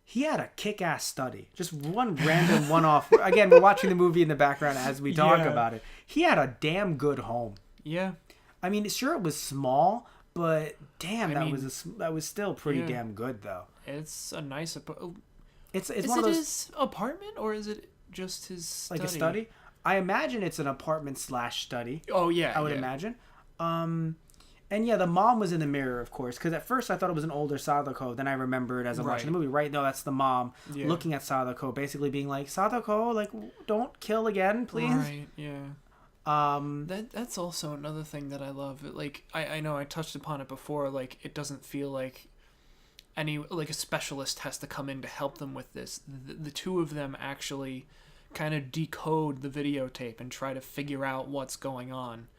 He had a kick-ass study. Just one random one-off. Again, we're watching the movie in the background as we talk about it. He had a damn good home. Yeah. I mean, sure, it was small, but damn, that was still pretty damn good, though. It's a nice... It's is one it of those... his apartment, or is it just his study? Like a study? I imagine it's an apartment/study. Oh, yeah. I would imagine. And yeah, the mom was in the mirror, of course, because at first I thought it was an older Sadako. Then I remembered as I'm watching the movie, right? No, that's the mom looking at Sadako, basically being like, Sadako, like, don't kill again, please. Right, yeah. That's also another thing that I love. Like, I know I touched upon it before, like, it doesn't feel like a specialist has to come in to help them with this. The two of them actually kind of decode the videotape and try to figure out what's going on.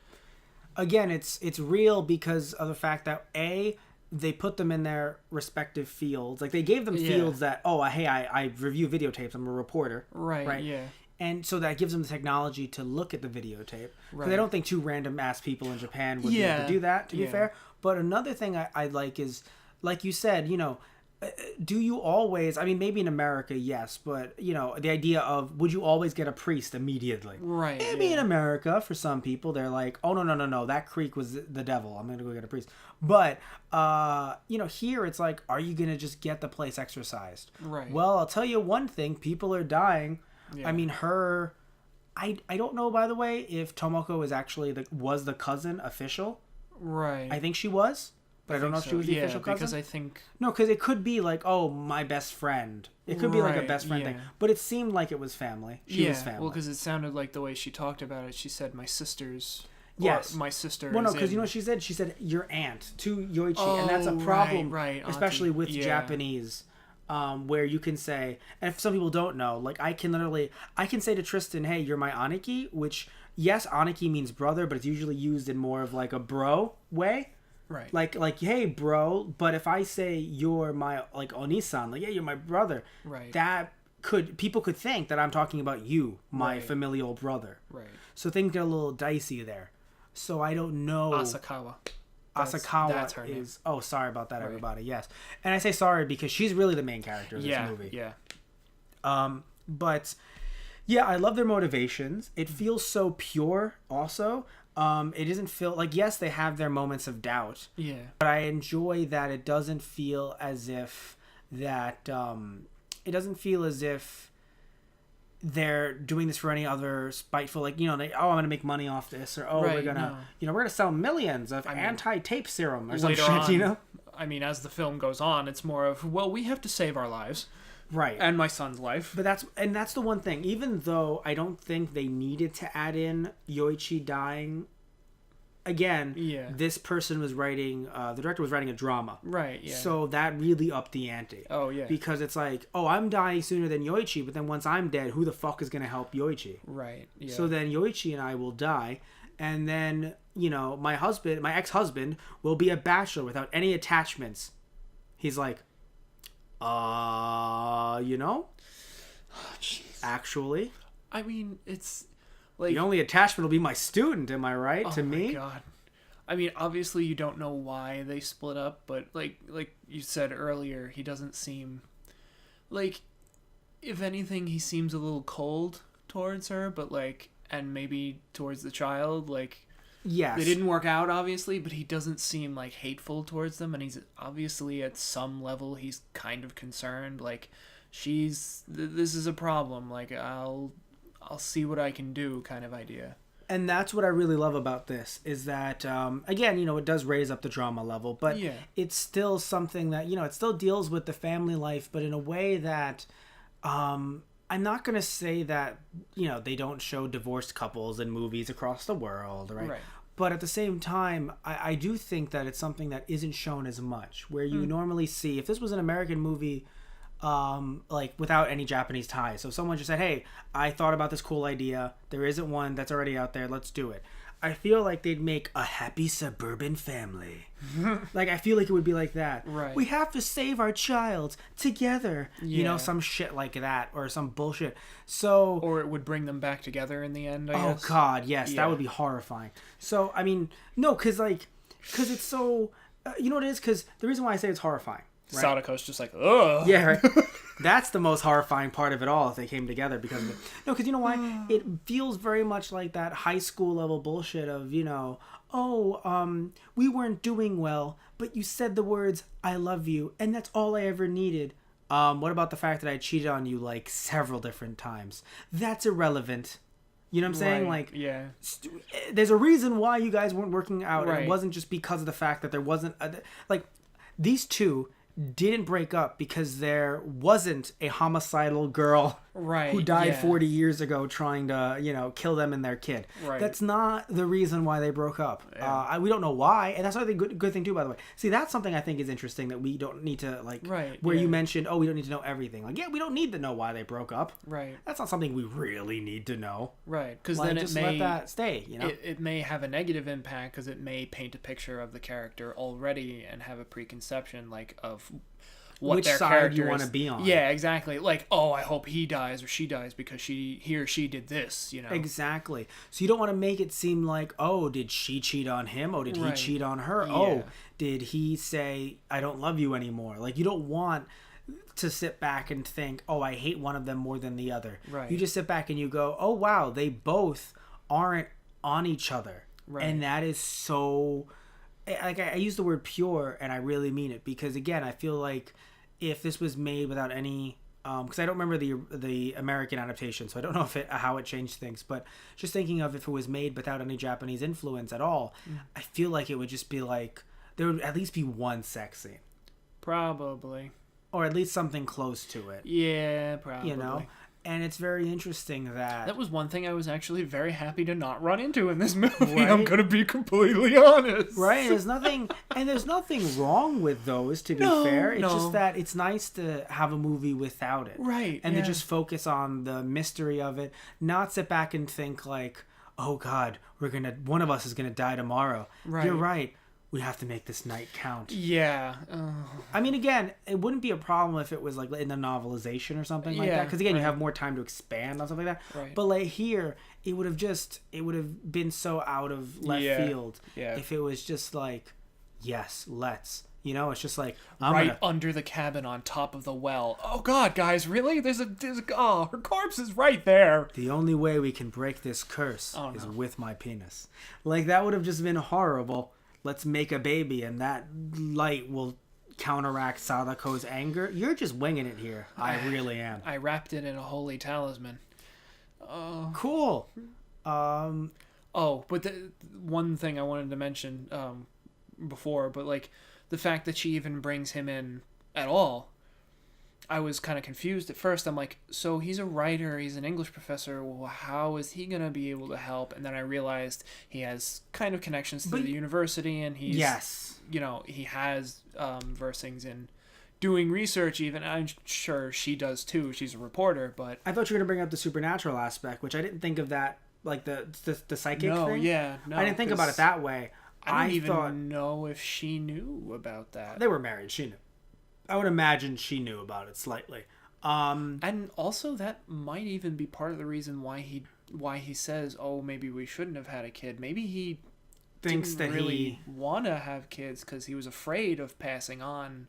Again, it's real because of the fact that they put them in their respective fields. Like, they gave them fields that, hey, I review videotapes. I'm a reporter. Right. Yeah. And so that gives them the technology to look at the videotape. Because I don't think two random ass people in Japan would be able to do that, to be fair. But another thing I like is, like you said, do you always, I mean, maybe in America, yes, but, the idea of, would you always get a priest immediately? Right. Maybe in America, for some people, they're like, oh, no, that creek was the devil. I'm going to go get a priest. But, here it's like, are you going to just get the place exorcised? Right. Well, I'll tell you one thing, people are dying. Yeah. I mean, I don't know, by the way, if Tomoko is actually was the cousin official. Right. I think she was. But I don't know if she was the official cousin. Because I think... No, because it could be like, oh, my best friend. It could be like a best friend thing. But it seemed like it was family. She was family. Well, because it sounded like the way she talked about it, she said, my sister's... Yes. My sister Well, no, because you know what she said? She said, your aunt, to Yoichi. And that's a problem, especially with Japanese, where you can say... And if some people don't know, like, I can say to Tristan, hey, you're my Aniki, which, yes, Aniki means brother, but it's usually used in more of like a bro way. Right. Like, hey, bro, but if I say you're my, like, Onisan, like, yeah, you're my brother, right, people could think that I'm talking about you, my familial brother. Right. So things get a little dicey there. So I don't know. Asakawa. That's her name. Oh, sorry about that, everybody. Yes. And I say sorry because she's really the main character of this movie. Yeah. But, yeah, I love their motivations. It feels so pure, also. It doesn't feel like, yes, they have their moments of doubt. Yeah. But I enjoy that it doesn't feel as if they're doing this for any other spiteful, like, I'm going to make money off this, or we're going to, we're going to sell millions of anti-tape serum or some shit, I mean, as the film goes on, it's more of, well, we have to save our lives. Right. And my son's life. But that's the one thing. Even though I don't think they needed to add in Yoichi dying, again, this person was writing, the director was writing a drama. Right, yeah. So that really upped the ante. Oh, yeah. Because it's like, oh, I'm dying sooner than Yoichi, but then once I'm dead, who the fuck is going to help Yoichi? Right, yeah. So then Yoichi and I will die, and then, my ex-husband, will be a bachelor without any attachments. He's like, actually, I mean, it's like the only attachment will be my student. Am I right? To me, oh my God. I mean, obviously you don't know why they split up, but like you said earlier, he doesn't seem like, if anything, he seems a little cold towards her, but and maybe towards the child. Yes, they didn't work out, obviously, but he doesn't seem hateful towards them, and he's obviously at some level he's kind of concerned. This is a problem. I'll see what I can do, kind of idea. And that's what I really love about this, is that again, it does raise up the drama level, but it's still something that it still deals with the family life, but in a way that I'm not going to say that they don't show divorced couples in movies across the world, right? But at the same time, I do think that it's something that isn't shown as much, where you normally see, if this was an American movie, without any Japanese ties. So if someone just said, hey, I thought about this cool idea. There isn't one that's already out there. Let's do it. I feel like they'd make a happy suburban family. I feel like it would be like that. Right. We have to save our child together. Some shit like that, or some bullshit. So, or it would bring them back together in the end, I guess. Oh, God, yes. That would be horrifying. So, I mean, no, because it's so... you know what it is? Because the reason why I say it's horrifying... Right? Sadako's just like, ugh. Yeah, right. That's the most horrifying part of it all, if they came together because of it. No, because you know why? It feels very much like that high school level bullshit of, we weren't doing well, but you said the words, I love you, and that's all I ever needed. What about the fact that I cheated on you, several different times? That's irrelevant. You know what I'm saying? Yeah. There's a reason why you guys weren't working out, right. And it wasn't just because of the fact that there wasn't... these two... didn't break up because there wasn't a homicidal girl who died 40 years ago trying to, kill them and their kid. Right. That's not the reason why they broke up. Yeah. We don't know why, and that's another good thing too, by the way. See, that's something I think is interesting that we don't need to, where you mentioned, we don't need to know everything. We don't need to know why they broke up. Right. That's not something we really need to know. Right, because then just let that stay, It may have a negative impact because it may paint a picture of the character already and have a preconception, of what which their side character you want to be on. Yeah, exactly. I hope he dies or she dies because he or she did this, Exactly. So you don't want to make it seem like, oh, did she cheat on him? Oh, did he cheat on her? Yeah. Oh, did he say, I don't love you anymore? You don't want to sit back and think, oh, I hate one of them more than the other. Right. You just sit back and you go, oh, wow, they both aren't on each other. Right. And that is so... I use the word pure, and I really mean it, because again, I feel like if this was made without any, because I don't remember the American adaptation, so I don't know how it changed things. But just thinking of if it was made without any Japanese influence at all, I feel like it would just be there would at least be one sex scene, probably, or at least something close to it. Yeah, probably. And it's very interesting that was one thing I was actually very happy to not run into in this movie. Right? I'm gonna be completely honest. Right? There's nothing wrong with those. To be fair, it's just that it's nice to have a movie without it, right? And to just focus on the mystery of it, not sit back and think oh God, one of us is gonna die tomorrow. Right. You're right. We have to make this night count. Yeah. I mean, again, it wouldn't be a problem if it was in the novelization or something like that. Because again, you have more time to expand on something like that. Right. But here, it would have been so out of left field if it was just yes, let's. It's just under the cabin on top of the well. Oh God, guys, really? There's her corpse is right there. The only way we can break this curse is with my penis. That would have just been horrible. Let's make a baby, and that light will counteract Sadako's anger. You're just winging it here. I really am. I wrapped it in a holy talisman. Cool. But the one thing I wanted to mention before, but the fact that she even brings him in at all, I was kind of confused at first. I'm like, so he's a writer, he's an English professor. Well, how is he gonna be able to help? And then I realized he has kind of connections to the university, and he's he has versings in doing research. Even I'm sure she does too. She's a reporter, but I thought you were gonna bring up the supernatural aspect, which I didn't think of that, like the psychic thing. No, I didn't think about it that way. I don't even know if she knew about that. They were married. She knew. I would imagine she knew about it slightly. And also that might even be part of the reason why he says, "Oh, maybe we shouldn't have had a kid." Maybe he thinks didn't that really want to have kids because he was afraid of passing on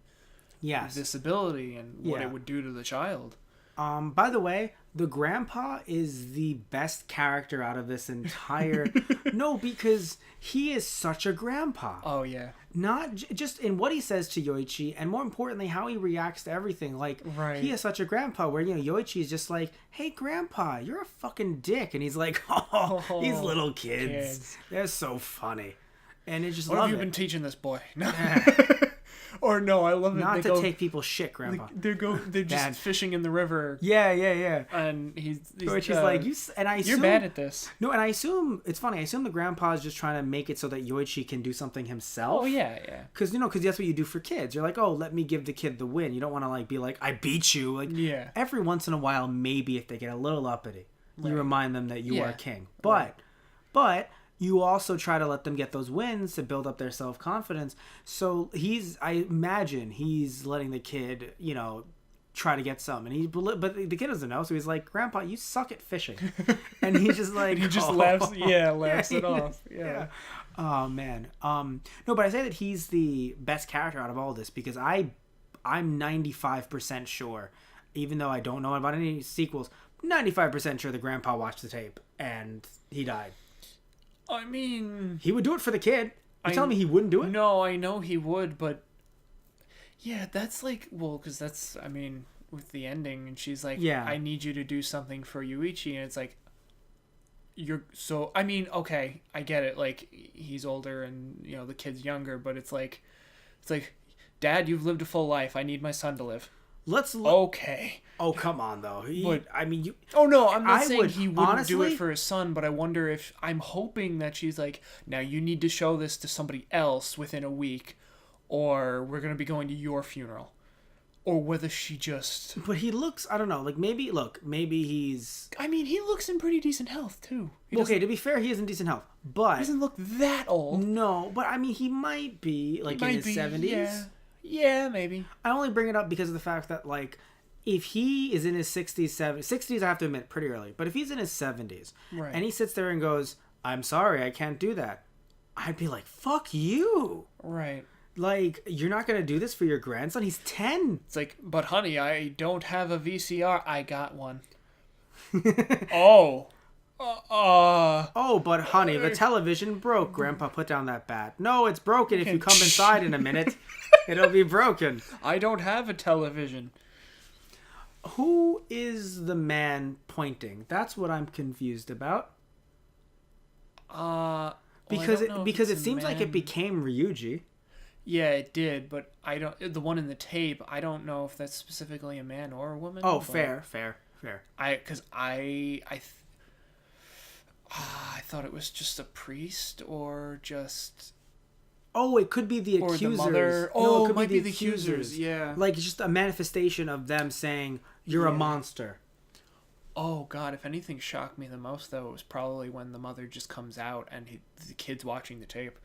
this ability and what it would do to the child. By the way, the grandpa is the best character out of this entire... No, because he is such a grandpa. Oh, yeah. Not just in what he says to Yoichi, and more importantly, how he reacts to everything. Like, he is such a grandpa where, Yoichi is just like, hey, grandpa, you're a fucking dick. And he's like, oh, these little kids. They're so funny. And it just What have you been teaching this boy? No. Or no, I love it. Not to take people's shit, Grandpa. They're just fishing in the river. Yeah. And he's like, and I assume, you're bad at this. No, and I assume it's funny. I assume the grandpa is just trying to make it so that Yoichi can do something himself. Oh yeah. Because that's what you do for kids. You're like, oh, let me give the kid the win. You don't want to like be like, I beat you. Like, every once in a while, maybe if they get a little uppity, you remind them that you are king. But you also try to let them get those wins to build up their self-confidence. So I imagine he's letting the kid, try to get some. But the kid doesn't know. So he's like, Grandpa, you suck at fishing. And he's just like... he just laughs it off. Yeah. Oh, man. No, but I say that he's the best character out of all this because I'm 95% sure, even though I don't know about any sequels, 95% sure the grandpa watched the tape and he died. I mean... He would do it for the kid. You're telling me he wouldn't do it? No, I know he would, but... Yeah, that's like... Well, because that's... I mean, with the ending, and she's like, I need you to do something for Yuichi, and it's like... You're... So, I mean, okay, I get it. Like, he's older and, the kid's younger, but it's like... Dad, you've lived a full life. I need my son to live. Okay. Oh, come on, though. Oh, no, I'm not saying he wouldn't do it for his son, but I wonder if... I'm hoping that she's like, now you need to show this to somebody else within a week, or we're going to be going to your funeral. Or whether she just... But he looks... I don't know. Like, maybe he's... I mean, he looks in pretty decent health, too. Okay, to be fair, he is in decent health, but... He doesn't look that old. No, but I mean, he might be, in his 70s. Yeah, maybe. I only bring it up because of the fact that, like, if he is in his 60s, 70s... 60s, I have to admit, pretty early. But if he's in his 70s, and he sits there and goes, I'm sorry, I can't do that, I'd be like, fuck you. Right. Like, you're not going to do this for your grandson? He's 10. It's like, but honey, I don't have a VCR. I got one. Oh, but honey, the television broke. Grandpa, put down that bat. No, it's broken. If you come inside in a minute, it'll be broken. I don't have a television. Who is the man pointing? That's what I'm confused about. Because it seems like it became Ryuji. Yeah, it did, but I don't. The one in the tape, I don't know if that's specifically a man or a woman. Oh, fair. I thought it was just a priest or just. Oh, it could be the accusers. Or the mother. Oh, it might be the accusers. Yeah. Like, it's just a manifestation of them saying, you're a monster. Oh, God. If anything shocked me the most, though, it was probably when the mother just comes out and the kid's watching the tape.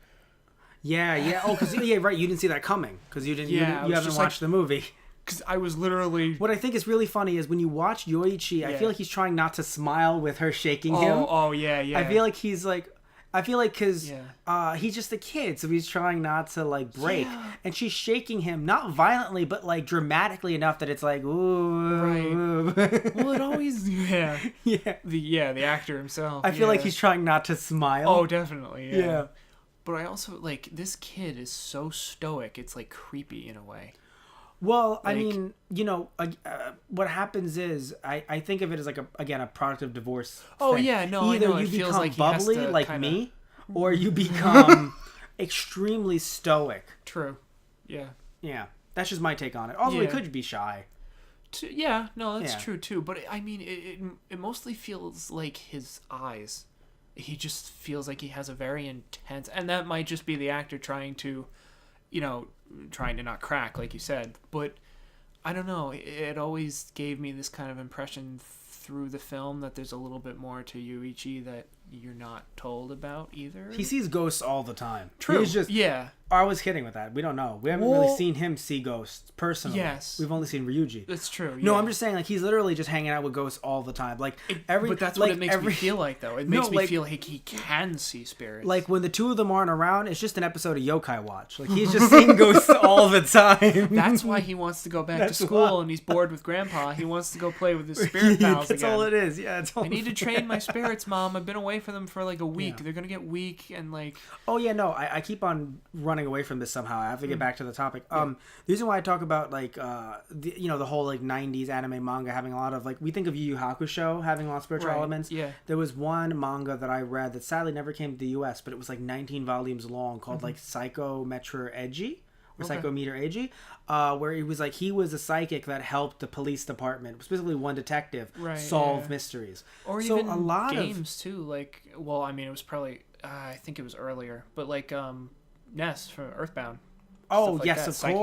Yeah. Oh, because, right. You didn't see that coming because you haven't watched the movie. Because I was literally... What I think is really funny is when you watch Yoichi, I feel like he's trying not to smile with her shaking him. Oh, yeah. I feel like he's like... because he's just a kid, so he's trying not to, like, break. Yeah. And she's shaking him, not violently, but, like, dramatically enough that it's like, ooh. Right. Well, it always... Yeah. The actor himself. I feel like he's trying not to smile. Oh, definitely, yeah. But I also, like, this kid is so stoic, it's, like, creepy in a way. Well, like, I mean, what happens is, I think of it as, like, a product of divorce thing. Yeah, no, either I know. you it feels become like bubbly, like me, or you become extremely stoic. True. Yeah. Yeah, that's just my take on it. Also, he could be shy. Yeah, no, that's true too. But I mean, it mostly feels like his eyes. He just feels like he has a very intense, and that might just be the actor trying to, trying to not crack, like you said. But I don't know. It always gave me this kind of impression through the film that there's a little bit more to Yuichi that you're not told about either. He sees ghosts all the time. True. He's just, yeah. I was kidding with that. We don't know. We haven't really seen him see ghosts personally. Yes. We've only seen Ryuji. That's true. No, yeah. I'm just saying, like, he's literally just hanging out with ghosts all the time. Like, but that's what it makes me feel like, though. It makes me feel like he can see spirits. Like, when the two of them aren't around, it's just an episode of Yokai Watch. Like, he's just seeing ghosts all the time. That's why he wants to go back to school and he's bored with Grandpa. He wants to go play with his spirit pals That's again. all it is. Yeah, it's all I need to train my spirits, Mom. I've been away from them for like a week. They're going to get weak and like... Oh, yeah, no. I keep on running away from this somehow. I have to get back to the topic. The reason why I talk about like the whole like 90s anime manga having a lot of like, we think of Yu Yu Hakusho having a lot of spiritual elements. Yeah. There was one manga that I read that sadly never came to the US, but it was like 19 volumes long called like Psychometra Eiji or Psychometer Eiji, where it was like he was a psychic that helped the police department, specifically one detective, solve mysteries. Or so even a lot games too. Like, well, I mean, it was probably I think it was earlier, but like Ness from Earthbound. Oh, like yes, that,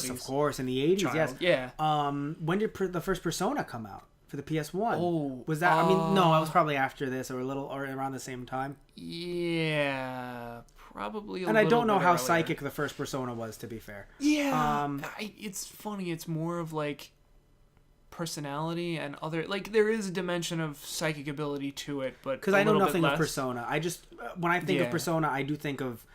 of course. In the 80s, Child. yes. Yeah. When did the first Persona come out for the PS1? Oh. Was that, I mean, no, it was probably after this or around the same time. Yeah, probably a little bit. And I don't know how earlier. psychic the first Persona was, to be fair. Yeah. It's funny. It's more of like personality and other, like there is a dimension of psychic ability to it, but because I know nothing of Persona. I just, when I think of Persona, I do think of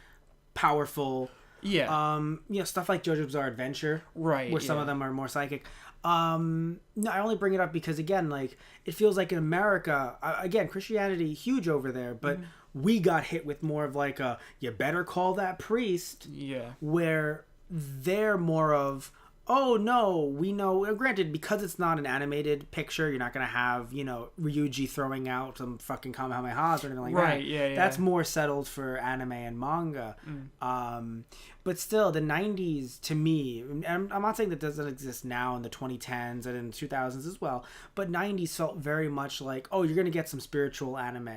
powerful... Yeah. Stuff like JoJo's Bizarre Adventure, right? Where some of them are more psychic. No, I only bring it up because again, like it feels like in America, again, Christianity huge over there, but we got hit with more of like a you better call that priest. Yeah. Where they're more of, oh no, we know. Granted, because it's not an animated picture, you're not gonna have Ryuji throwing out some fucking Kamehamehas or anything like that. Right? Yeah. That's more settled for anime and manga. But still, the 90s to me, and I'm not saying that doesn't exist now in the 2010s and in the 2000s as well, but 90s felt very much like, oh, you're gonna get some spiritual anime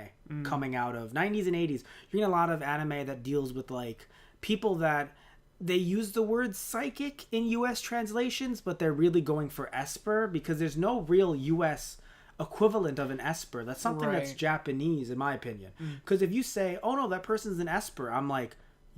coming out of 90s and 80s. You're gonna get a lot of anime that deals with like people that. They use the word psychic in U.S. translations, but they're really going for Esper because there's no real U.S. equivalent of an Esper. That's something that's Japanese, in my opinion. Because if you say, oh, no, that person's an Esper, I'm like,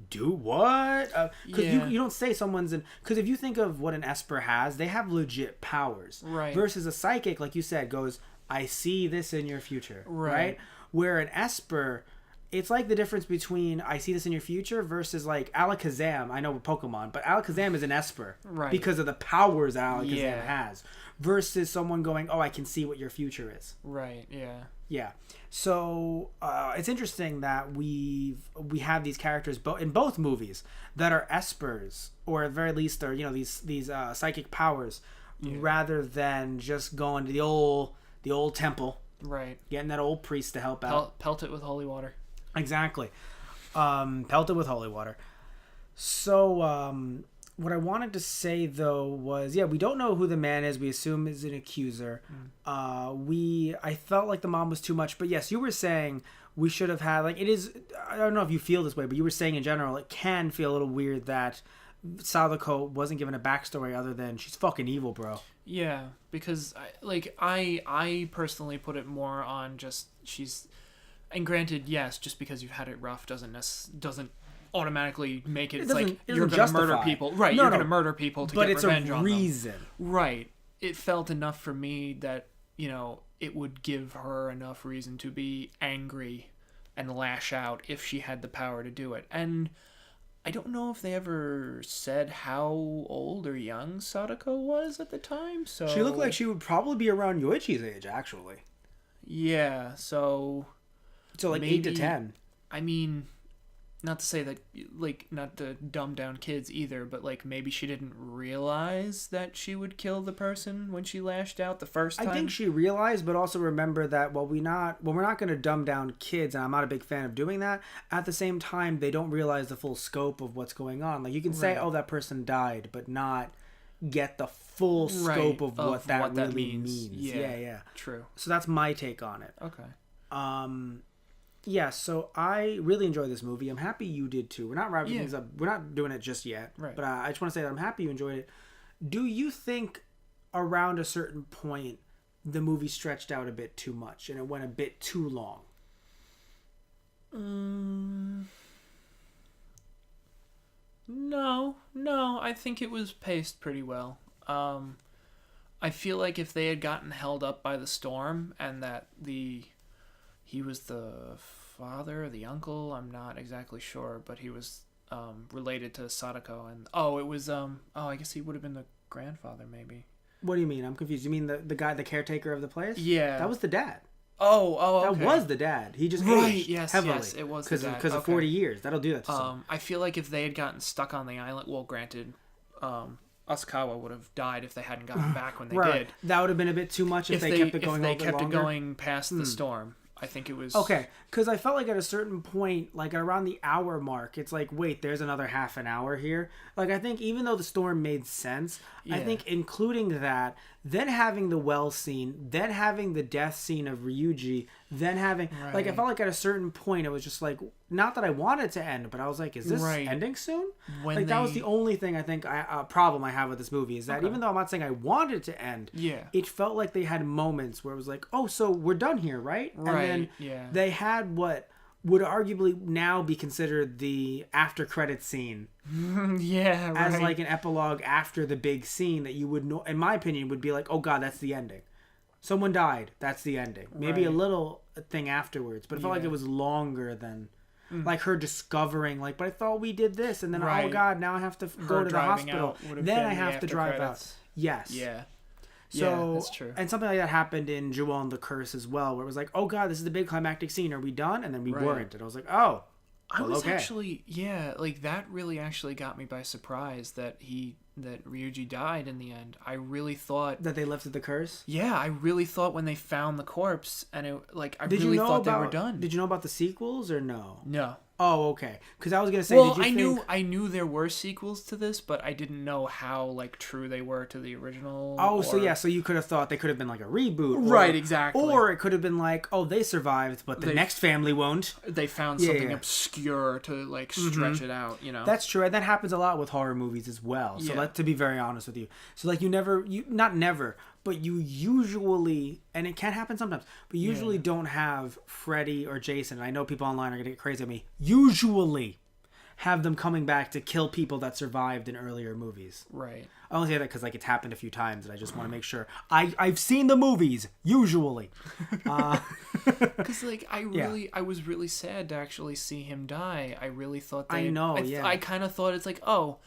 do what? Because you don't say someone's an... Because if you think of what an Esper has, they have legit powers. Right. Versus a psychic, like you said, goes, I see this in your future. Right? Where an Esper... It's like the difference between I see this in your future versus like Alakazam. I know with Pokemon, but Alakazam is an Esper because of the powers that Alakazam has. Versus someone going, "Oh, I can see what your future is." Right. Yeah. Yeah. So it's interesting that we have these characters in both movies that are Espers, or at the very least are these psychic powers, rather than just going to the old temple, getting that old priest to help out, pelt it with holy water. Exactly. Pelted with holy water. So, what I wanted to say, though, was, we don't know who the man is. We assume is an accuser. I felt like the mom was too much. But, yes, you were saying we should have had, like, it is... I don't know if you feel this way, but you were saying in general, it can feel a little weird that Sadako wasn't given a backstory other than she's fucking evil, bro. Yeah, because, I personally put it more on just she's... And granted, yes, just because you've had it rough doesn't automatically make it. It's like you're going to murder people, right? You're going to murder people to get revenge on them. But it's a reason, right? It felt enough for me that it would give her enough reason to be angry and lash out if she had the power to do it. And I don't know if they ever said how old or young Sadako was at the time. So she looked like she would probably be around Yoichi's age, actually. Yeah, so like maybe, 8 to 10. I mean, not to say that, like, not to dumb down kids either, but like maybe she didn't realize that she would kill the person when she lashed out the first time. I think she realized, but also remember that while we're not going to dumb down kids, and I'm not a big fan of doing that, at the same time they don't realize the full scope of what's going on. Like, you can say, oh, that person died, but not get the full scope of what that really means. Yeah. True. So that's my take on it. Okay. Yeah, so I really enjoyed this movie. I'm happy you did too. We're not wrapping things up. We're not doing it just yet. Right. But I just want to say that I'm happy you enjoyed it. Do you think around a certain point the movie stretched out a bit too much and it went a bit too long? No. I think it was paced pretty well. I feel like if they had gotten held up by the storm and that he was the father or the uncle, I'm not exactly sure, but he was related to Sadako, and I guess he would have been the grandfather maybe. What do you mean? I'm confused. You mean the guy, the caretaker of the place? Yeah. That was the dad. Oh, okay. That was the dad. He just aged heavily. Yes, it was the dad. Because of 40 years. That'll do that to someone. I feel like if they had gotten stuck on the island, well, granted, Asukawa would have died if they hadn't gotten back when they did. That would have been a bit too much if they kept it going. If they kept it going past the storm. I think it was... Okay, because I felt like at a certain point, like around the hour mark, it's like, wait, there's another half an hour here. Like, I think even though the storm made sense, I think including that, then having the well scene, then having the death scene of Ryuji, then having... Right. Like, I felt like at a certain point, it was just like, not that I wanted to end, but I was like, is this ending soon? That was the only thing I think, problem I have with this movie, is that even though I'm not saying I wanted it to end, it felt like they had moments where it was like, oh, so we're done here, right? And then they had what would arguably now be considered the after credits scene. As like an epilogue after the big scene that you would know, in my opinion, would be like, oh god, that's the ending. Someone died, that's the ending. Maybe a little thing afterwards, but it felt like it was longer than like her discovering, like, but I thought we did this, and then oh god, now I have to go to the hospital. Then I have to drive out. Yes. Yeah. So, that's true. And something like that happened in Ju-on the Curse as well, where it was like, oh god, this is the big climactic scene. Are we done? And then we weren't. And I was like, oh, I was actually, like that really actually got me by surprise that Ryuji died in the end. I really thought that they lifted the curse. Yeah, I really thought when they found the corpse, and it like I really thought they were done. Did you know about the sequels or no? No. Oh, okay. Because I was gonna say, well, I knew there were sequels to this, but I didn't know how like true they were to the original. Oh, so you could have thought they could have been like a reboot, right? Exactly. Or it could have been like, oh, they survived, but the next family won't. They found something obscure to like stretch it out, you know. That's true, and that happens a lot with horror movies as well. So to be very honest with you, so like not never. But you usually, and it can happen sometimes, but usually don't have Freddy or Jason. And I know people online are going to get crazy at me. Usually have them coming back to kill people that survived in earlier movies. Right. I only say that because like it's happened a few times, and I just want to make sure. I've seen the movies, usually. Because like I was really sad to actually see him die. I really thought I kind of thought it's like, oh,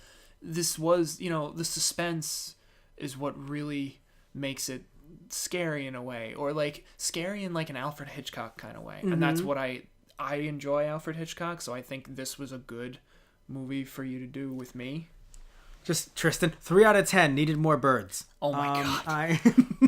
this was, the suspense is what really makes it scary in a way, or like scary in like an Alfred Hitchcock kind of way. And that's what I enjoy Alfred Hitchcock, so I think this was a good movie for you to do with me. Just Tristan, 3 out of 10 needed more birds. Oh my god.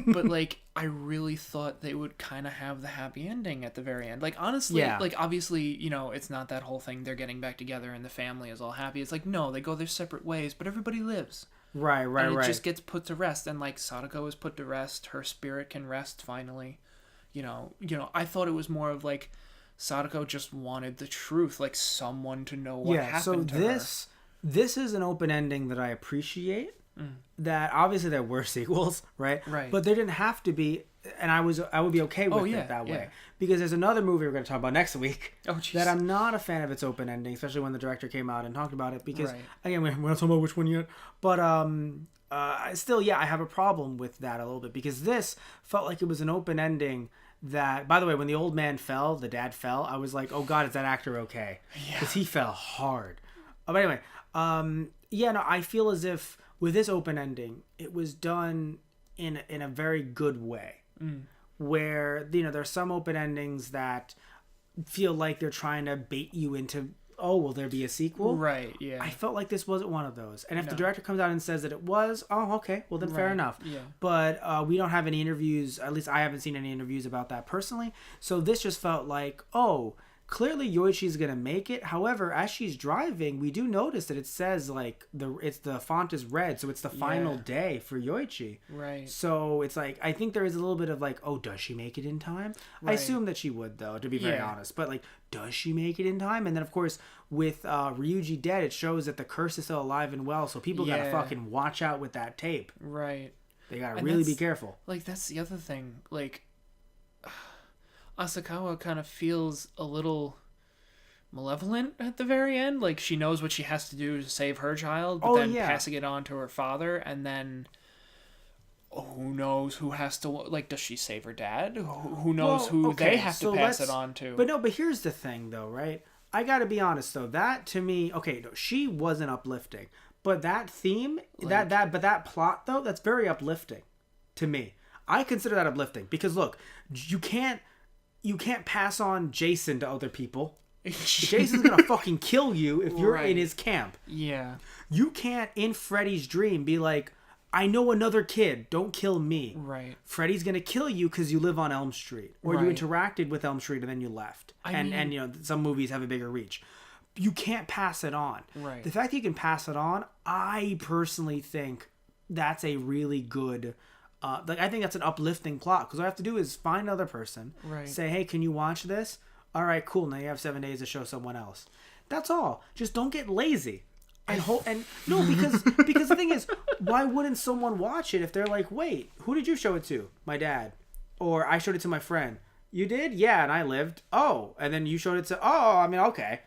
But like I really thought they would kind of have the happy ending at the very end. Like honestly, like obviously, it's not that whole thing they're getting back together and the family is all happy. It's like, no, they go their separate ways, but everybody lives. Right. And it just gets put to rest, and like Sadako is put to rest. Her spirit can rest finally. I thought it was more of like Sadako just wanted the truth, like someone to know what happened to her. This is an open ending that I appreciate. That obviously there were sequels, right? Right. But there didn't have to be, and I would be okay with it that way. Because there's another movie we're going to talk about next week that I'm not a fan of its open ending, especially when the director came out and talked about it. Because again, we're not talking about which one yet, but still, I have a problem with that a little bit, because this felt like it was an open ending. That, by the way, when the old man fell, the dad fell, I was like, oh god, is that actor okay? Because he fell hard. But anyway, I feel as if with this open ending, it was done in a very good way. Where there's some open endings that feel like they're trying to bait you into oh, will there be a sequel? Right, yeah. I felt like this wasn't one of those. And if the No. director comes out and says that it was, oh, okay, well then fair Right, enough. yeah. But we don't have any interviews, at least I haven't seen any interviews about that personally. So this just felt like, oh, clearly Yoichi's gonna make it. However, as she's driving, we do notice that it says like the font is red, so it's the final day for Yoichi. Right. So it's like I think there is a little bit of like, oh, does she make it in time? I Right. assume that she would, though, to be very Yeah. honest. But like, does she make it in time? And then of course with Ryuji dead, it shows that the curse is still alive and well. So people gotta Yeah. fucking watch out with that tape. Right. They gotta And really be that's- careful. Like, that's the other thing. Like, Asakawa kind of feels a little malevolent at the very end. Like, she knows what she has to do to save her child, but then passing it on to her father, and then who knows who has to, like, does she save her dad? Who knows who they have to pass it on to? But here's the thing, though, right? I gotta be honest, though. That, to me, okay, no, she wasn't uplifting. But that theme, Like- that plot, though, that's very uplifting to me. I consider that uplifting. Because, look, you can't pass on Jason to other people. Jason's gonna fucking kill you if you're in his camp. Yeah. You can't, in Freddy's dream, be like, I know another kid, don't kill me. Right. Freddy's gonna kill you because you live on Elm Street. Or you Right. interacted with Elm Street and then you left. And you know, some movies have a bigger reach. You can't pass it on. Right. The fact that you can pass it on, I personally think that's a really good... I think that's an uplifting plot. Because all I have to do is find another person. Right. Say, hey, can you watch this? All right, cool. Now you have 7 days to show someone else. That's all. Just don't get lazy. And no, because the thing is, why wouldn't someone watch it if they're like, wait, who did you show it to? My dad. Or I showed it to my friend. You did? Yeah, and I lived. Oh, and then you showed it to... Oh, I mean, okay.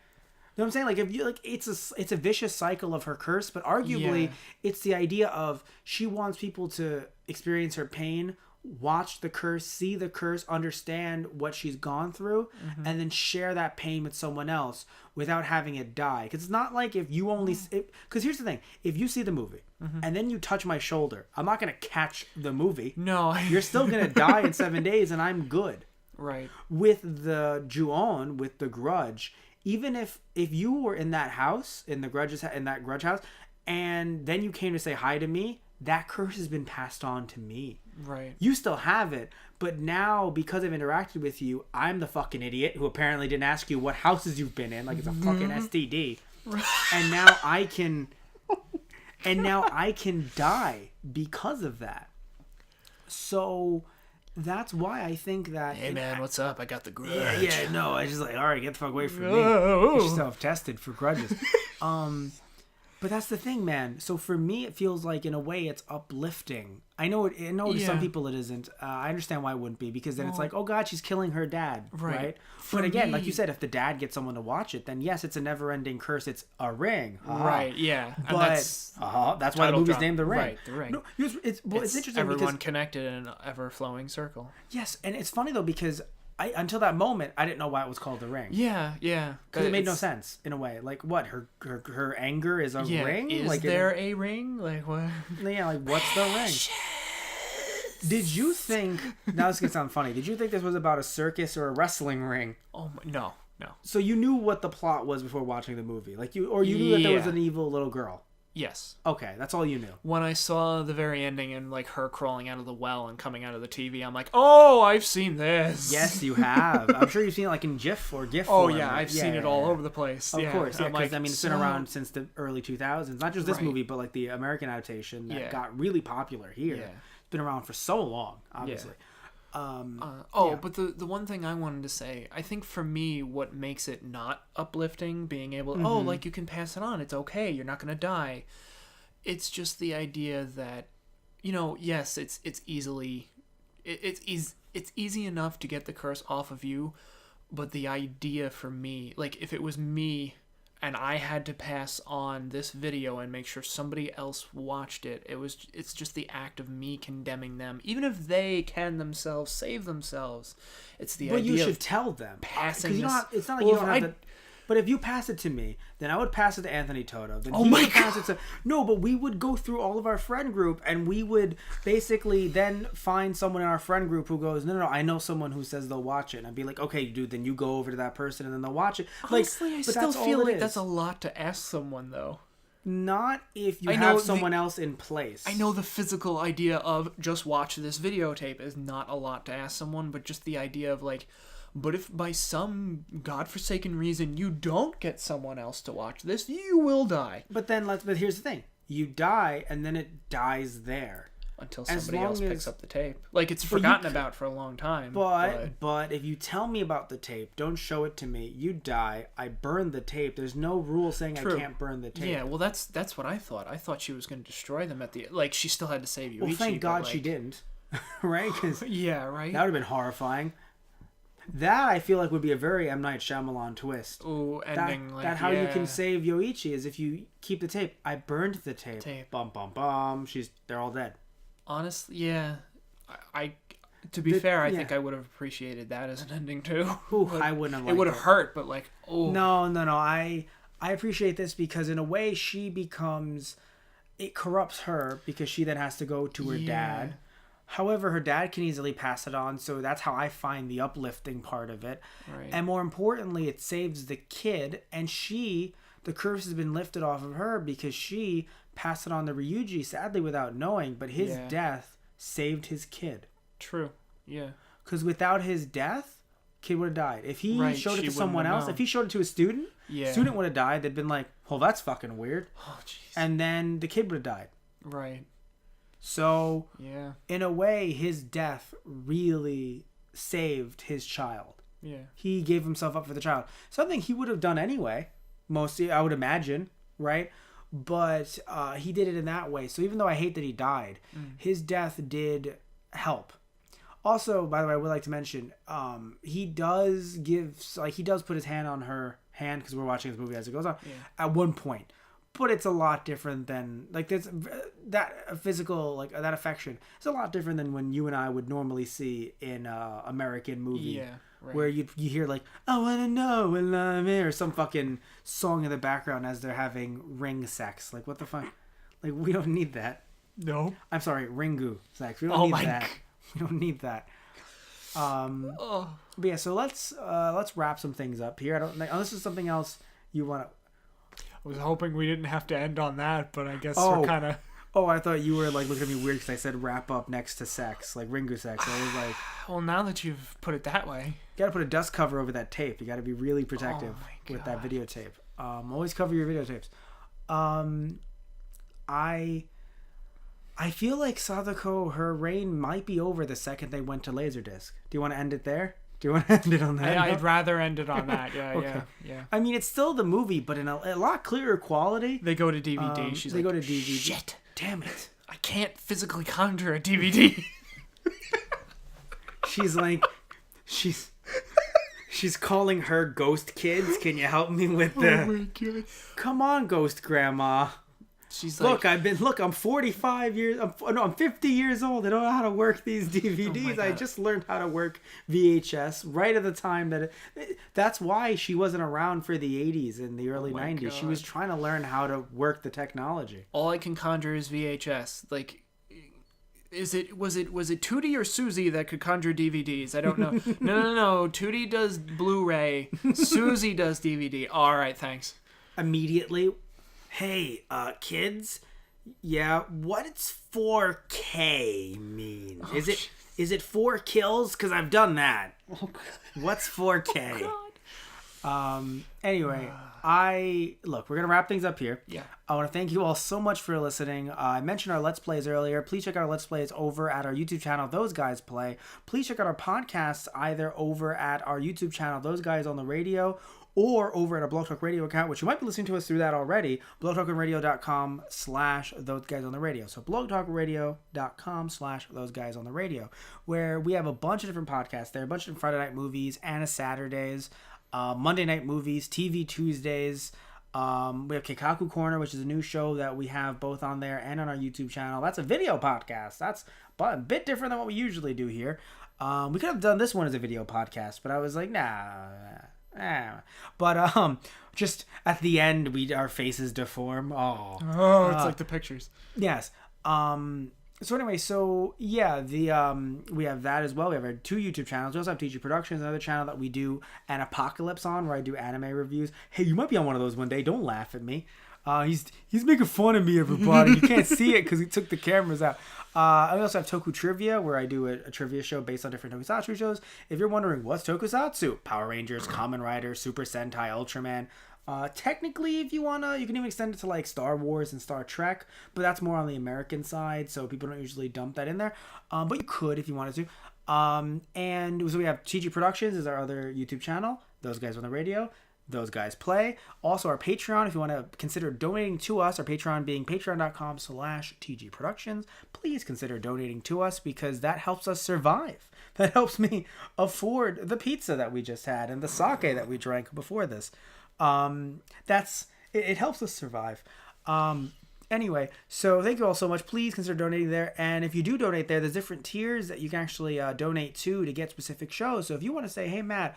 You know what I'm saying? Like, if you like, it's a vicious cycle of her curse, but arguably, it's the idea of she wants people to experience her pain, watch the curse, see the curse, understand what she's gone through, and then share that pain with someone else without having it die. Because it's not like if you only... Because here's the thing. If you see the movie, and then you touch my shoulder, I'm not going to catch the movie. No. You're still going to die in 7 days, and I'm good. Right. With the Ju-on, with the Grudge... Even if you were in that house, in that Grudge house, and then you came to say hi to me, that curse has been passed on to me. Right. You still have it, but now because I've interacted with you, I'm the fucking idiot who apparently didn't ask you what houses you've been in, like it's a fucking STD. And now I can die because of that. So that's why I think that... Hey, man, what's up? I got the grudge. Yeah, no, I just like, all right, get the fuck away from me. Get yourself tested for grudges. But that's the thing, man. So for me, it feels like, in a way, it's uplifting. I know to some people it isn't. I understand why it wouldn't be, because then it's like, oh god, she's killing her dad, right? But again, like you said, if the dad gets someone to watch it, then yes, it's a never-ending curse. It's a ring, right? Yeah, but that's why the movie's named The Ring. Right, The Ring. No, it's interesting. Everyone because, connected in an ever-flowing circle. yes, and it's funny though because until that moment, I didn't know why it was called The Ring. Yeah. Because it made no sense in a way. Like, what? Her anger is a ring? Is like, there a ring? Like, what? Yeah, like, what's the ring? Did you think... Now this is going to sound funny. Did you think this was about a circus or a wrestling ring? Oh, no. So you knew what the plot was before watching the movie? Like you knew that there was an evil little girl? Yes. Okay, that's all you knew. When I saw the very ending and like her crawling out of the well and coming out of the TV, I'm like, oh, I've seen this. Yes, you have. I'm sure you've seen it like in GIF or GIF Oh form. yeah, I've seen it all over the place. Of course, yeah, because like, it's been around since the early 2000s. Not just this Right. movie, but like the American adaptation that Yeah. got really popular here. Yeah. It's been around for so long, obviously. But the one thing I wanted to say, I think for me, what makes it not uplifting, being able, like you can pass it on, it's okay, you're not gonna die. It's just the idea that, yes, it's easy enough to get the curse off of you, but the idea for me, like if it was me and I had to pass on this video and make sure somebody else watched it, it's just the act of me condemning them, even if they can themselves save themselves. It's the idea. But you should tell them. passing Because this. it's not like you don't have to. But if you pass it to me, then I would pass it to Anthony Toto. Then Oh he my would pass it to no, but we would go through all of our friend group, and we would basically then find someone in our friend group who goes, no, I know someone who says they'll watch it, and I'd be like, okay, dude, then you go over to that person and then they'll watch it. Honestly, like, I but still that's feel all it like is. that's a lot to ask someone, though. Not if you I know have the- someone else in place. I know the physical idea of just watch this videotape is not a lot to ask someone, but just the idea of like, but if by some godforsaken reason you don't get someone else to watch this, you will die. But here's the thing: you die, and then it dies there. Until As somebody long else picks as- up the tape. Like, it's But you forgotten c- about for a long time. But if you tell me about the tape, don't show it to me. You die. I burn the tape. There's no rule saying True. I can't burn the tape. Yeah, well, that's what I thought. I thought she was going to destroy them at the... Like, she still had to save Yuichi. Well, thank but, God like- she didn't. Right? Because Yeah, right? that would have been horrifying. That I feel like would be a very M. Night Shyamalan twist. Ooh, ending, That how you can save Yoichi is if you keep the tape. I burned the tape. Bum bum bum. They're all dead. Honestly, yeah. To be fair, I think I would have appreciated that as an ending, too. Ooh, Like, I wouldn't have it liked would have hurt, but like, oh. No. I appreciate this because in a way she becomes... It corrupts her because she then has to go to her dad. However, her dad can easily pass it on, so that's how I find the uplifting part of it. Right. And more importantly, it saves the kid, and the curse has been lifted off of her because she passed it on to Ryuji, sadly without knowing, but his death saved his kid. True. Yeah. Because without his death, kid would have died. If he showed it she to someone wouldn't have else, known. if he showed it to a student, student would have died. They'd been like, well, that's fucking weird. Oh, jeez. And then the kid would have died. Right. So, Yeah. in a way, his death really saved his child. Yeah. He gave himself up for the child. Something he would have done anyway, mostly, I would imagine, right? But he did it in that way. So even though I hate that he died, his death did help. Also, by the way, I would like to mention, he does put his hand on her hand because we're watching this movie as it goes on at one point. But it's a lot different than like that physical, like that affection. It's a lot different than when you and I would normally see in American movie, where you hear like "I wanna know when I'm here" or some fucking song in the background as they're having ring sex. Like what the fuck? Like we don't need that. No. I'm sorry, Ringu sex. We don't need that. God. We don't need that. But yeah, so let's wrap some things up here. I don't unless there's something else you want to. I was hoping we didn't have to end on that, but I guess Oh. we're kind of... Oh, I thought you were like looking at me weird because I said wrap up next to sex, like Ringu sex. I was like, Well, now that you've put it that way... you got to put a dust cover over that tape. You got to be really protective my with that God. videotape. Always cover your videotapes. I feel like Sadako, her reign might be over the second they went to Laserdisc. Do you want to end it there? Do you want to end it on that? I'd rather end it on that. Yeah, Okay. yeah. I mean, it's still the movie, but in a lot clearer quality. They go to DVD. She's they like, go to DVD. shit, Damn it. I can't physically conjure a DVD. She's like, she's calling her ghost kids. Can you help me with the? God. Come on, ghost grandma. She's like, I'm 45 years. I'm 50 years old. I don't know how to work these DVDs. I God. just learned how to work VHS right at the time that's why she wasn't around for the 80s and the early 90s. She was trying to learn how to work the technology. all I can conjure is VHS. Like, was it Tootie or Susie that could conjure DVDs? I don't know. No. Tootie does Blu-ray. Susie does DVD. All right, thanks. Immediately, hey, kids, yeah, what's 4K mean? Is it 4 kills? Because I've done that. What's 4K? Anyway, we're gonna wrap things up here. Yeah. I want to thank you all so much for listening. I mentioned our Let's Plays earlier. Please check out our Let's Plays over at our YouTube channel, Those Guys Play. Please check out our podcasts either over at our YouTube channel, Those Guys on the Radio, or over at our Blog Talk Radio account, which you might be listening to us through that already, blogtalkradio.com/Those Guys on the Radio. So blogtalkradio.com/Those Guys on the Radio, where we have a bunch of different podcasts there, a bunch of different Friday night movies, Anna Saturdays, Monday night movies, TV Tuesdays. We have Keikaku Corner, which is a new show that we have both on there and on our YouTube channel. That's a video podcast. That's a bit different than what we usually do here. We could have done this one as a video podcast, but I was like, nah. But just at the end, our faces deform. Oh, It's like the pictures. yes. So anyway, so yeah, we have that as well. We have our 2 YouTube channels. We also have TG Productions, another channel that we do an apocalypse on, where I do anime reviews. Hey, you might be on one of those one day. Don't laugh at me. He's making fun of me, everybody. You can't see it because he took the cameras out. I also have Toku Trivia, where I do a trivia show based on different tokusatsu shows. If you're wondering what's tokusatsu, Power Rangers, Kamen Rider, Super Sentai, Ultraman. Technically, if you wanna, you can even extend it to like Star Wars and Star Trek, but that's more on the American side, so people don't usually dump that in there. But you could if you wanted to. And so we have TG Productions is our other YouTube channel. Those guys on the radio. Those guys play. Also our Patreon, if you want to consider donating to us, our Patreon being patreon.com/TG Productions. Please consider donating to us because that helps us survive. That helps me afford the pizza that we just had and the sake that we drank before this. It helps us survive. Anyway, so thank you all so much. Please consider donating there. And if you do donate there, there's different tiers that you can actually donate to get specific shows. So if you want to say, hey, Matt,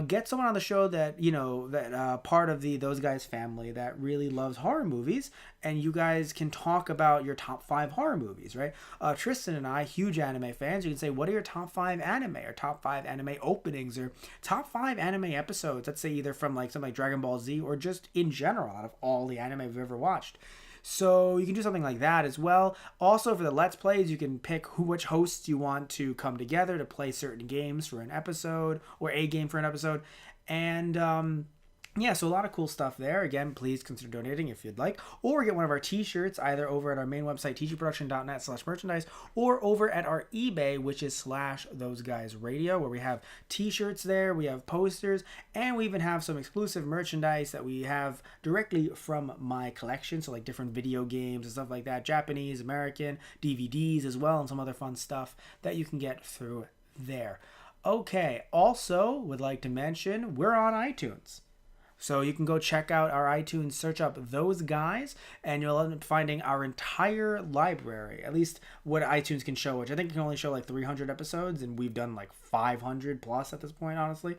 get someone on the show that, that part of those guys family that really loves horror movies, and you guys can talk about your top 5 horror movies, right? Tristan and I, huge anime fans, you can say, what are your top 5 anime or top 5 anime openings or top 5 anime episodes? Let's say either from like something like Dragon Ball Z or just in general out of all the anime we've ever watched. So you can do something like that as well. Also for the Let's Plays, you can pick which hosts you want to come together to play certain games for an episode or a game for an episode. And yeah, so a lot of cool stuff there. Again, please consider donating if you'd like. Or get one of our t-shirts either over at our main website, tgproduction.net/merchandise, or over at our eBay, which is /ThoseGuysRadio, where we have t-shirts there, we have posters, and we even have some exclusive merchandise that we have directly from my collection. So like different video games and stuff like that, Japanese, American, DVDs as well, and some other fun stuff that you can get through there. Okay, also would like to mention we're on iTunes. So you can go check out our iTunes, search up Those Guys, and you'll end up finding our entire library, at least what iTunes can show, which I think it can only show like 300 episodes, and we've done like 500 plus at this point, honestly.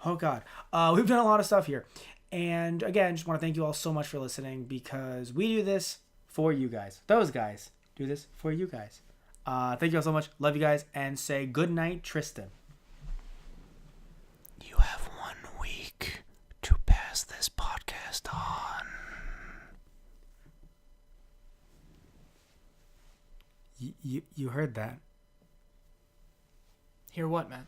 Oh, God. We've done a lot of stuff here. And again, just want to thank you all so much for listening because we do this for you guys. Those guys do this for you guys. Thank you all so much. Love you guys. And say good night, Tristan. You have 1 week to pass this podcast on. You heard that. Hear what, man?